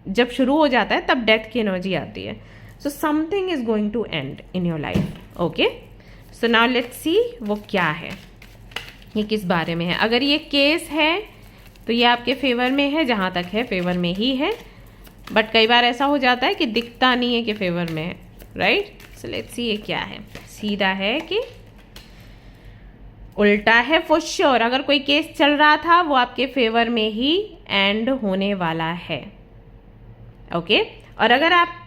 जब शुरू हो जाता है तब डेथ की एनर्जी आती है। So something is going to end in your life, okay. So now let's see वो क्या है, ये किस बारे में है। अगर ये केस है तो ये आपके फेवर में है, जहाँ तक है फेवर में ही है। बट कई बार ऐसा हो जाता है कि दिखता नहीं है कि फेवर में है, राइट। सो लेट्स सी ये क्या है। सीधा है कि उल्टा है फॉर श्योर। अगर कोई केस चल रहा था वो आपके फेवर में ही एंड होने वाला है, ओके। और अगर आप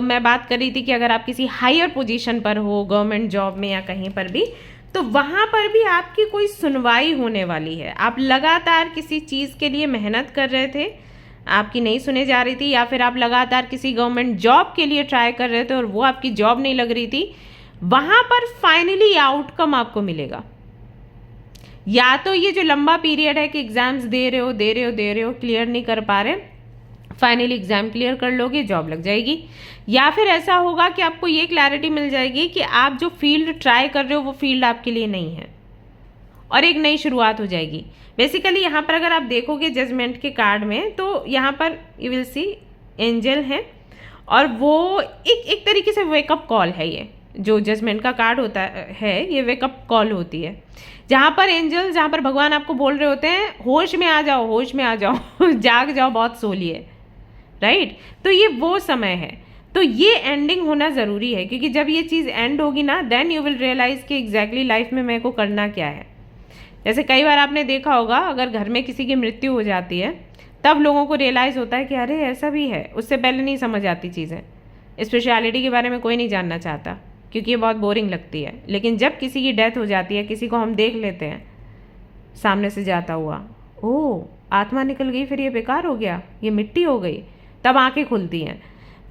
मैं बात कर रही थी कि अगर आप किसी हायर पोजीशन पर हो, गवर्नमेंट जॉब में या कहीं पर भी, तो वहाँ पर भी आपकी कोई सुनवाई होने वाली है। आप लगातार किसी चीज़ के लिए मेहनत कर रहे थे, आपकी नहीं सुने जा रही थी, या फिर आप लगातार किसी गवर्नमेंट जॉब के लिए ट्राई कर रहे थे और वो आपकी जॉब नहीं लग रही थी, वहाँ पर फाइनली आउटकम आपको मिलेगा। या तो ये जो लंबा पीरियड है कि एग्जाम्स दे रहे हो, क्लियर नहीं कर पा रहे, फाइनली एग्जाम क्लियर कर लोगे, जॉब लग जाएगी। या फिर ऐसा होगा कि आपको ये क्लैरिटी मिल जाएगी कि आप जो फील्ड ट्राई कर रहे हो वो फील्ड आपके लिए नहीं है और एक नई शुरुआत हो जाएगी। बेसिकली यहाँ पर अगर आप देखोगे जजमेंट के कार्ड में, तो यहाँ पर यू विल सी एंजल है और वो एक तरीके से वेकअप कॉल है। ये जो जजमेंट का कार्ड होता है ये वेकअप कॉल होती है, जहाँ पर एंजल, जहाँ पर भगवान आपको बोल रहे होते हैं होश में आ जाओ, होश में आ जाओ जाग जाओ, बहुत सो लिए, राइट। तो ये वो समय है। तो ये एंडिंग होना ज़रूरी है, क्योंकि जब ये चीज़ एंड होगी ना, देन यू विल रियलाइज़ कि एग्जैक्टली लाइफ में मेरे को करना क्या है। जैसे कई बार आपने देखा होगा, अगर घर में किसी की मृत्यु हो जाती है तब लोगों को रियलाइज़ होता है कि अरे ऐसा भी है। उससे पहले नहीं समझ आती चीज़ें। स्पेशलिटी के बारे में कोई नहीं जानना चाहता क्योंकि ये बहुत बोरिंग लगती है। लेकिन जब किसी की डेथ हो जाती है, किसी को हम देख लेते हैं सामने से जाता हुआ, ओह आत्मा निकल गई, फिर ये बेकार हो गया, ये मिट्टी हो गई, तब आंखें खुलती हैं।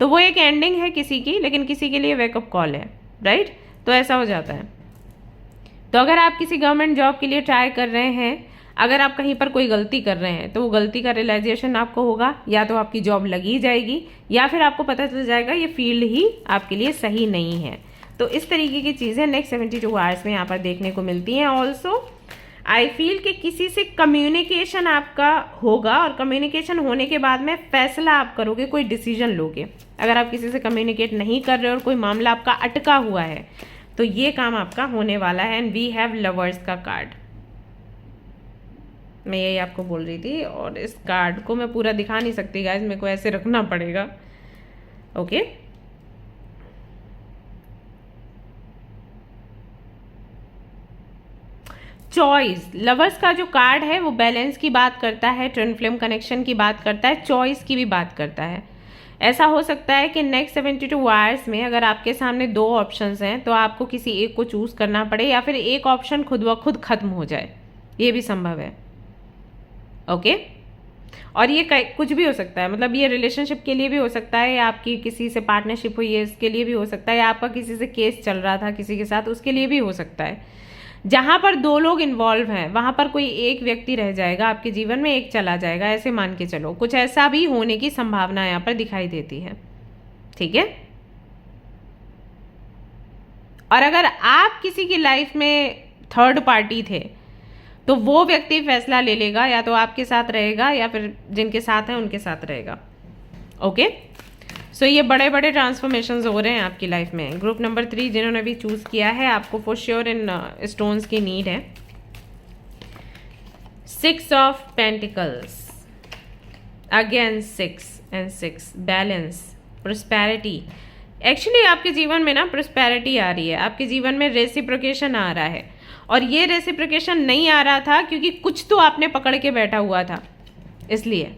तो वो एक एंडिंग है किसी की, लेकिन किसी के लिए वेकअप कॉल है, राइट। तो ऐसा हो जाता है। तो अगर आप किसी गवर्नमेंट जॉब के लिए ट्राई कर रहे हैं, अगर आप कहीं पर कोई गलती कर रहे हैं, तो वो गलती का रियलाइजेशन आपको होगा, या तो आपकी जॉब लगी जाएगी या फिर आपको पता चल जाएगा ये फील्ड ही आपके लिए सही नहीं है। तो इस तरीके की चीज़ें नेक्स्ट 72 आवर्स में यहाँ पर देखने को मिलती हैं। ऑल्सो आई फील कि किसी से कम्युनिकेशन आपका होगा और कम्युनिकेशन होने के बाद में फैसला आप करोगे, कोई डिसीजन लोगे। अगर आप किसी से कम्युनिकेट नहीं कर रहे और कोई मामला आपका अटका हुआ है तो ये काम आपका होने वाला है। एंड वी हैव लवर्स का कार्ड, मैं यही आपको बोल रही थी। और इस कार्ड को मैं पूरा दिखा नहीं सकती गाइस, मेरे को ऐसे रखना पड़ेगा, ओके। चॉइस, लवर्स का जो कार्ड है वो बैलेंस की बात करता है, ट्विन फ्लेम कनेक्शन की बात करता है, चॉइस की भी बात करता है। ऐसा हो सकता है कि नेक्स्ट 72 आवर्स में अगर आपके सामने दो ऑप्शंस हैं तो आपको किसी एक को चूज करना पड़े, या फिर एक ऑप्शन खुद ब खुद खत्म हो जाए, ये भी संभव है, ओके। और ये कुछ भी हो सकता है, मतलब ये रिलेशनशिप के लिए भी हो सकता है, या आपकी किसी से पार्टनरशिप हुई है इसके लिए भी हो सकता है, या आपका किसी से केस चल रहा था किसी के साथ उसके लिए भी हो सकता है। जहाँ पर दो लोग इन्वॉल्व हैं वहाँ पर कोई एक व्यक्ति रह जाएगा आपके जीवन में, एक चला जाएगा, ऐसे मान के चलो। कुछ ऐसा भी होने की संभावना यहाँ पर दिखाई देती है, ठीक है। और अगर आप किसी की लाइफ में थर्ड पार्टी थे तो वो व्यक्ति फैसला ले लेगा, या तो आपके साथ रहेगा या फिर जिनके साथ हैं उनके साथ रहेगा, ओके। सो ये बड़े बड़े ट्रांसफॉर्मेशंस हो रहे हैं आपकी लाइफ में। ग्रुप नंबर 3 जिन्होंने भी चूज़ किया है, आपको फॉर श्योर इन स्टोन्स की नीड है। 6 of pentacles, again 6 and 6, balance, prosperity. Actually आपके जीवन में ना प्रोस्पेरिटी आ रही है, आपके जीवन में रेसिप्रोकेशन आ रहा है। और ये रेसिप्रोकेशन नहीं आ रहा था क्योंकि कुछ तो आपने पकड़ के बैठा हुआ था, इसलिए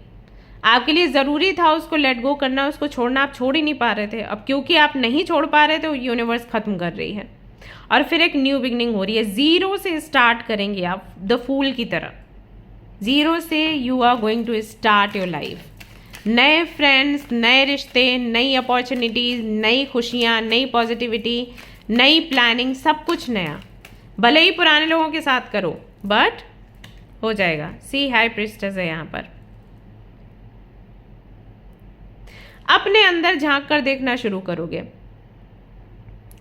आपके लिए ज़रूरी था उसको लेट गो करना, उसको छोड़ना। आप छोड़ ही नहीं पा रहे थे। अब क्योंकि आप नहीं छोड़ पा रहे थे, यूनिवर्स ख़त्म कर रही है और फिर एक न्यू बिगनिंग हो रही है। ज़ीरो से स्टार्ट करेंगे आप, द फूल की तरह। ज़ीरो से you are going to start your life. नए फ्रेंड्स, नए रिश्ते, नई अपॉर्चुनिटीज़, नई खुशियाँ, नई पॉजिटिविटी, नई प्लानिंग, सब कुछ नया। भले ही पुराने लोगों के साथ करो बट हो जाएगा। सी हाई प्रिस्टेस है यहाँ पर। अपने अंदर झांक कर देखना शुरू करोगे।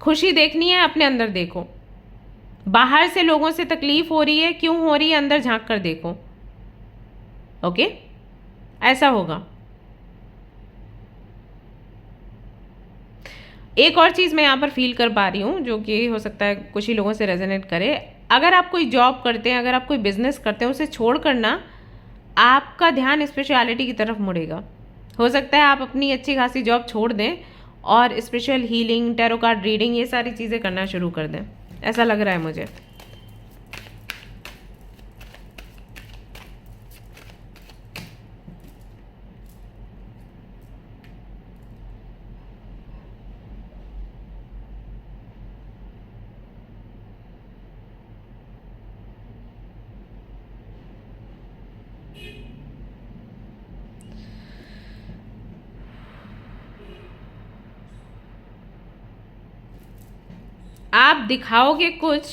खुशी देखनी है, अपने अंदर देखो। बाहर से लोगों से तकलीफ हो रही है, क्यों हो रही है, अंदर झांक कर देखो, ओके। ऐसा होगा। एक और चीज़ मैं यहाँ पर फील कर पा रही हूँ जो कि हो सकता है कुछ ही लोगों से रेजोनेट करे। अगर आप कोई जॉब करते हैं, अगर आप कोई बिजनेस करते हैं, उसे छोड़ कर ना आपका ध्यान स्पिरिचुअलिटी की तरफ मुड़ेगा। हो सकता है आप अपनी अच्छी खासी जॉब छोड़ दें और spiritual healing, tarot card reading, ये सारी चीज़ें करना शुरू कर दें, ऐसा लग रहा है मुझे। आप दिखाओगे कुछ,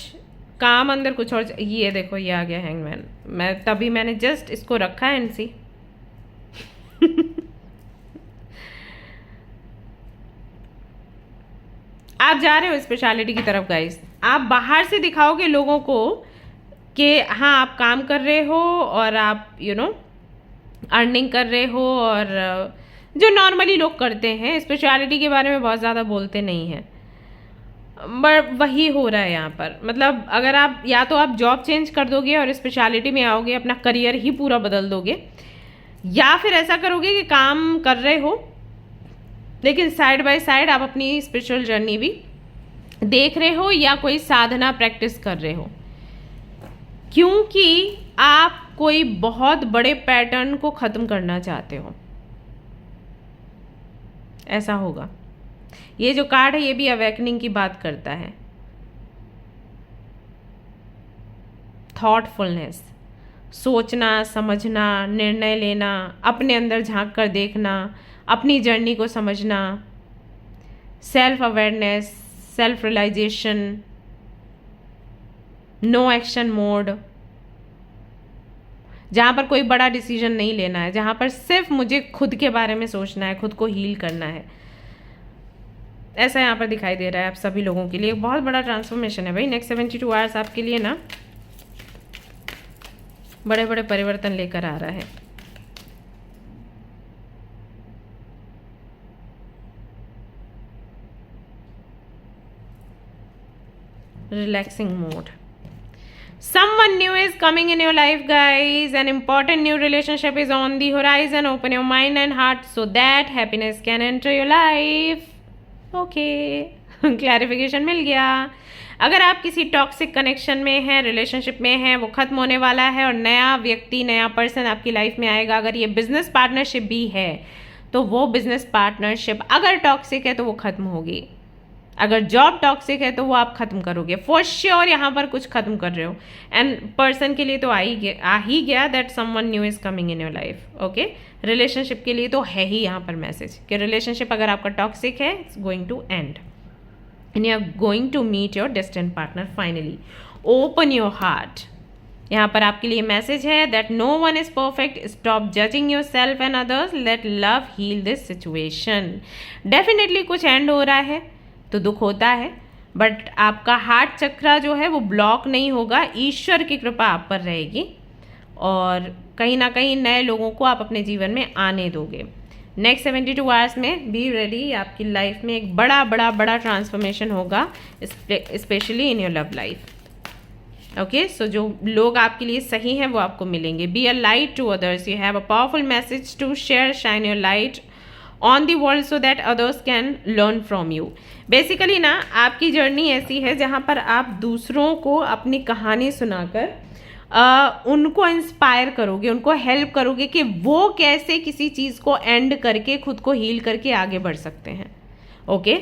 काम अंदर कुछ और। ये देखो, ये आ गया हैंगमैन। मैंने जस्ट इसको रखा है एनसी। आप जा रहे हो स्पेशलिटी की तरफ गाइस। आप बाहर से दिखाओगे लोगों को कि हाँ आप काम कर रहे हो और आप अर्निंग कर रहे हो, और जो नॉर्मली लोग करते हैं, स्पेशलिटी के बारे में बहुत ज़्यादा बोलते नहीं हैं, बट वही हो रहा है यहाँ पर। मतलब अगर आप या तो आप जॉब चेंज कर दोगे और स्पेशलिटी में आओगे, अपना करियर ही पूरा बदल दोगे, या फिर ऐसा करोगे कि काम कर रहे हो लेकिन साइड बाय साइड आप अपनी स्पिरिचुअल जर्नी भी देख रहे हो या कोई साधना प्रैक्टिस कर रहे हो, क्योंकि आप कोई बहुत बड़े पैटर्न को ख़त्म करना चाहते हो। ऐसा होगा। ये जो कार्ड है ये भी अवेकनिंग की बात करता है। थॉटफुलनेस, सोचना, समझना, निर्णय लेना, अपने अंदर झांक कर देखना, अपनी जर्नी को समझना, self awareness, self realisation, no action mode, जहाँ पर कोई बड़ा डिसीजन नहीं लेना है, जहाँ पर सिर्फ मुझे खुद के बारे में सोचना है, खुद को हील करना है। ऐसा यहाँ पर दिखाई दे रहा है आप सभी लोगों के लिए। बहुत बड़ा ट्रांसफॉर्मेशन है भाई। नेक्स्ट 72 आवर्स आपके लिए ना बड़े बड़े परिवर्तन लेकर आ रहा है। Relaxing mode. Someone new is coming in your life, guys. An important new relationship is on the horizon. Open your mind and heart so that happiness can enter your life. Okay. Clarification मिल गया। अगर आप किसी toxic connection में हैं, relationship में हैं, वो खत्म होने वाला है और नया व्यक्ति, नया पर्सन आपकी लाइफ में आएगा। अगर ये बिजनेस पार्टनरशिप भी है तो वो बिजनेस पार्टनरशिप अगर टॉक्सिक है तो वो खत्म होगी। अगर जॉब टॉक्सिक है तो वो आप खत्म करोगे फॉर श्योर। यहाँ पर कुछ खत्म कर रहे हो एंड पर्सन के लिए तो आ ही गया that someone new is coming in your life. Okay, relationship के लिए तो है ही यहाँ पर मैसेज कि रिलेशनशिप अगर आपका टॉक्सिक है, it's going to end and you are going to meet your destined partner finally. Open your heart. यहाँ पर आपके लिए मैसेज है that no one is perfect, stop judging yourself and others, let love heal this situation. Definitely कुछ end हो रहा है तो दुख होता है, बट आपका हार्ट चक्रा जो है वो ब्लॉक नहीं होगा। ईश्वर की कृपा आप पर रहेगी और कहीं ना कहीं नए लोगों को आप अपने जीवन में आने दोगे। नेक्स्ट 72 आवर्स में बी रेडी। आपकी लाइफ में एक बड़ा बड़ा बड़ा ट्रांसफॉर्मेशन होगा, specially in your love life. Okay, so जो लोग आपके लिए सही हैं वो आपको मिलेंगे। Be a light to others. You have a powerful message to share. Shine your light on the world so that others can learn from you. Basically ना आपकी जर्नी ऐसी है जहाँ पर आप दूसरों को अपनी कहानी सुनाकर उनको इंस्पायर करोगे, उनको हेल्प करोगे कि वो कैसे किसी चीज़ को एंड करके खुद को हील करके आगे बढ़ सकते हैं। ओके,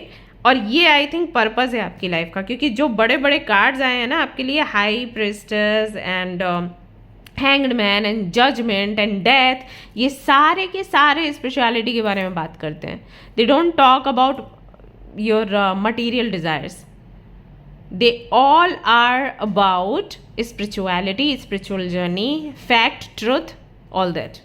और ये आई थिंक पर्पज़ है आपकी लाइफ का, क्योंकि जो बड़े बड़े कार्ड्स आए हैं ना आपके लिए, high priestess and hanged man and judgement and death, ये सारे के सारे स्पिरिचुअलिटी के बारे में बात करते हैं। They don't talk about your material desires, they all are about spirituality, spiritual journey, fact, truth, all that.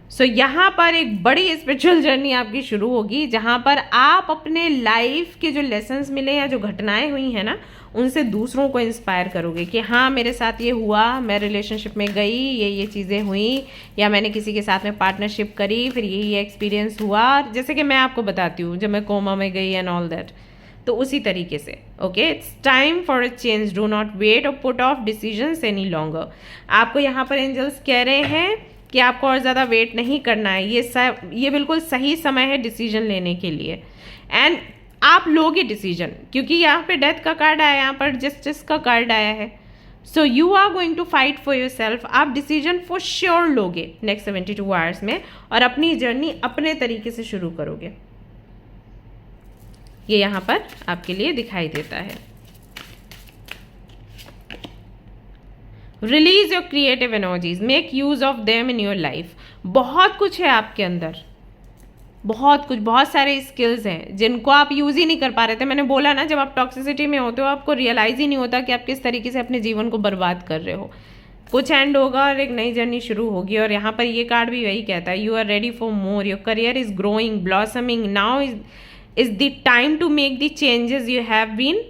So यहाँ पर एक बड़ी स्पिरिचुअल जर्नी आपकी शुरू होगी जहाँ पर आप अपने लाइफ के जो लेसन्स मिले या जो घटनाएं हुई हैं ना उनसे दूसरों को इंस्पायर करोगे कि हाँ मेरे साथ ये हुआ, मैं रिलेशनशिप में गई, ये चीज़ें हुई, या मैंने किसी के साथ में पार्टनरशिप करी, फिर ये एक्सपीरियंस हुआ। जैसे कि मैं आपको बताती हूँ जब मैं कोमा में गई एंड ऑल दैट, तो उसी तरीके से। Okay, it's time for a change, do not wait or put off decisions any longer. आपको यहाँ पर एंजल्स कह रहे हैं कि आपको और ज़्यादा वेट नहीं करना है। ये बिल्कुल सही समय है डिसीजन लेने के लिए, एंड आप लोगे डिसीजन, क्योंकि यहाँ पे डेथ का कार्ड आया, यहाँ पर जस्टिस का कार्ड आया है। So you are going to fight for yourself. आप डिसीजन फॉर श्योर लोगे नेक्स्ट 72 आवर्स में, और अपनी जर्नी अपने तरीके से शुरू करोगे। ये यहाँ पर आपके लिए दिखाई देता है। Release your creative energies, make use of them in your life. बहुत कुछ है आपके अंदर, बहुत कुछ, बहुत सारे स्किल्स हैं जिनको आप यूज़ ही नहीं कर पा रहे थे। मैंने बोला ना, जब आप टॉक्सिसिटी में होते हो आपको रियलाइज़ ही नहीं होता कि आप किस तरीके से अपने जीवन को बर्बाद कर रहे हो। कुछ एंड होगा और एक नई जर्नी शुरू होगी। और यहाँ पर ये कार्ड भी वही कहता है, you are ready for more, your career is growing, blossoming, now is the time to make the changes you have been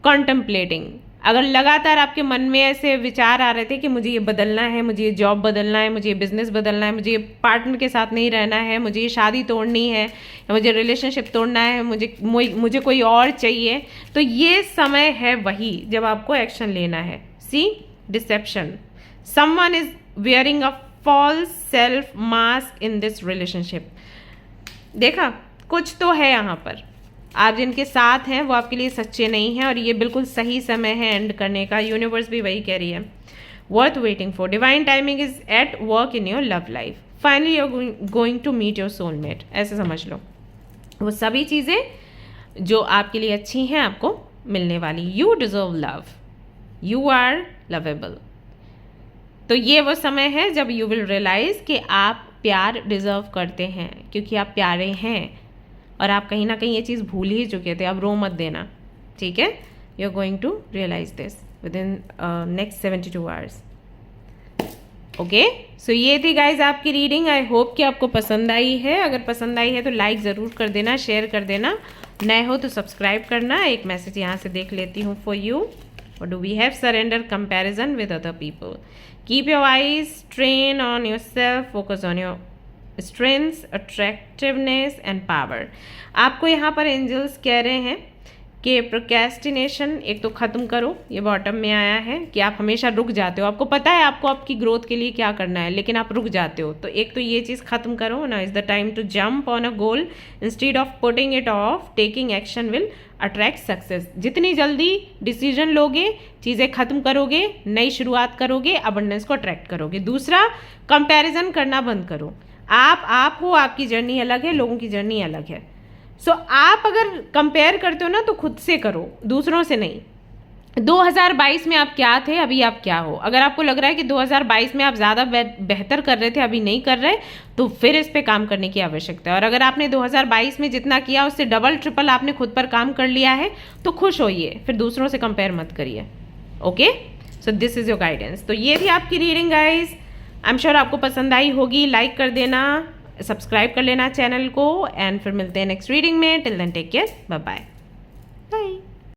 contemplating. अगर लगातार आपके मन में ऐसे विचार आ रहे थे कि मुझे ये बदलना है, मुझे ये जॉब बदलना है, मुझे ये बिजनेस बदलना है, मुझे ये पार्टनर के साथ नहीं रहना है, मुझे ये शादी तोड़नी है, या मुझे रिलेशनशिप तोड़ना है, मुझे कोई और चाहिए, तो ये समय है वही जब आपको एक्शन लेना है। See, deception, someone is wearing a false self mask in this relationship. देखा, कुछ तो है यहाँ पर, आप जिनके साथ हैं वो आपके लिए सच्चे नहीं हैं, और ये बिल्कुल सही समय है एंड करने का। यूनिवर्स भी वही कह रही है, worth waiting for, divine timing is at work in your love life, finally you are going to meet your soulmate. ऐसे समझ लो, वो सभी चीज़ें जो आपके लिए अच्छी हैं आपको मिलने वाली। You deserve love, you are lovable. तो ये वो समय है जब यू विल रियलाइज कि आप प्यार डिजर्व करते हैं, क्योंकि आप प्यारे हैं, और आप कहीं ना कहीं ये चीज़ भूल ही चुके थे। अब रो मत देना, ठीक है? You are going to realise this within next 72 hours. Okay, so ये थी गाइज आपकी रीडिंग। आई होप कि आपको पसंद आई है। अगर पसंद आई है तो लाइक ज़रूर कर देना, शेयर कर देना, नए हो तो सब्सक्राइब करना। एक मैसेज यहाँ से देख लेती हूँ फॉर यू। और do we have surrender comparison with other people? Keep your eyes train on yourself, focus on your strengths, attractiveness and power. आपको यहाँ पर एंजल्स कह रहे हैं कि प्रोक्रेस्टिनेशन एक तो ख़त्म करो। ये बॉटम में आया है कि आप हमेशा रुक जाते हो, आपको पता है आपको आपकी ग्रोथ के लिए क्या करना है, लेकिन आप रुक जाते हो। तो एक तो ये चीज़ ख़त्म करो ना। Is the time to jump on a goal instead of putting it off, taking action will attract success. जितनी जल्दी डिसीजन लोगे, चीज़ें खत्म करोगे, नई शुरुआत करोगे, अबंडेंस को अट्रैक्ट करोगे। दूसरा, कंपैरिजन करना बंद करो। आप हो, आपकी जर्नी अलग है, लोगों की जर्नी अलग है। सो आप अगर कंपेयर करते हो ना तो खुद से करो, दूसरों से नहीं। 2022 में आप क्या थे, अभी आप क्या हो। अगर आपको लग रहा है कि 2022 में आप ज़्यादा बेहतर कर रहे थे, अभी नहीं कर रहे, तो फिर इस पे काम करने की आवश्यकता है। और अगर आपने 2022 में जितना किया उससे डबल ट्रिपल आपने खुद पर काम कर लिया है तो खुश होइए, फिर दूसरों से कंपेयर मत करिए। Okay, so this is your guidance. तो ये थी आपकी reading guys. I am sure आपको पसंद आई होगी। लाइक कर देना, सब्सक्राइब कर लेना चैनल को, एंड फिर मिलते हैं नेक्स्ट रीडिंग में। Till then take care, bye bye.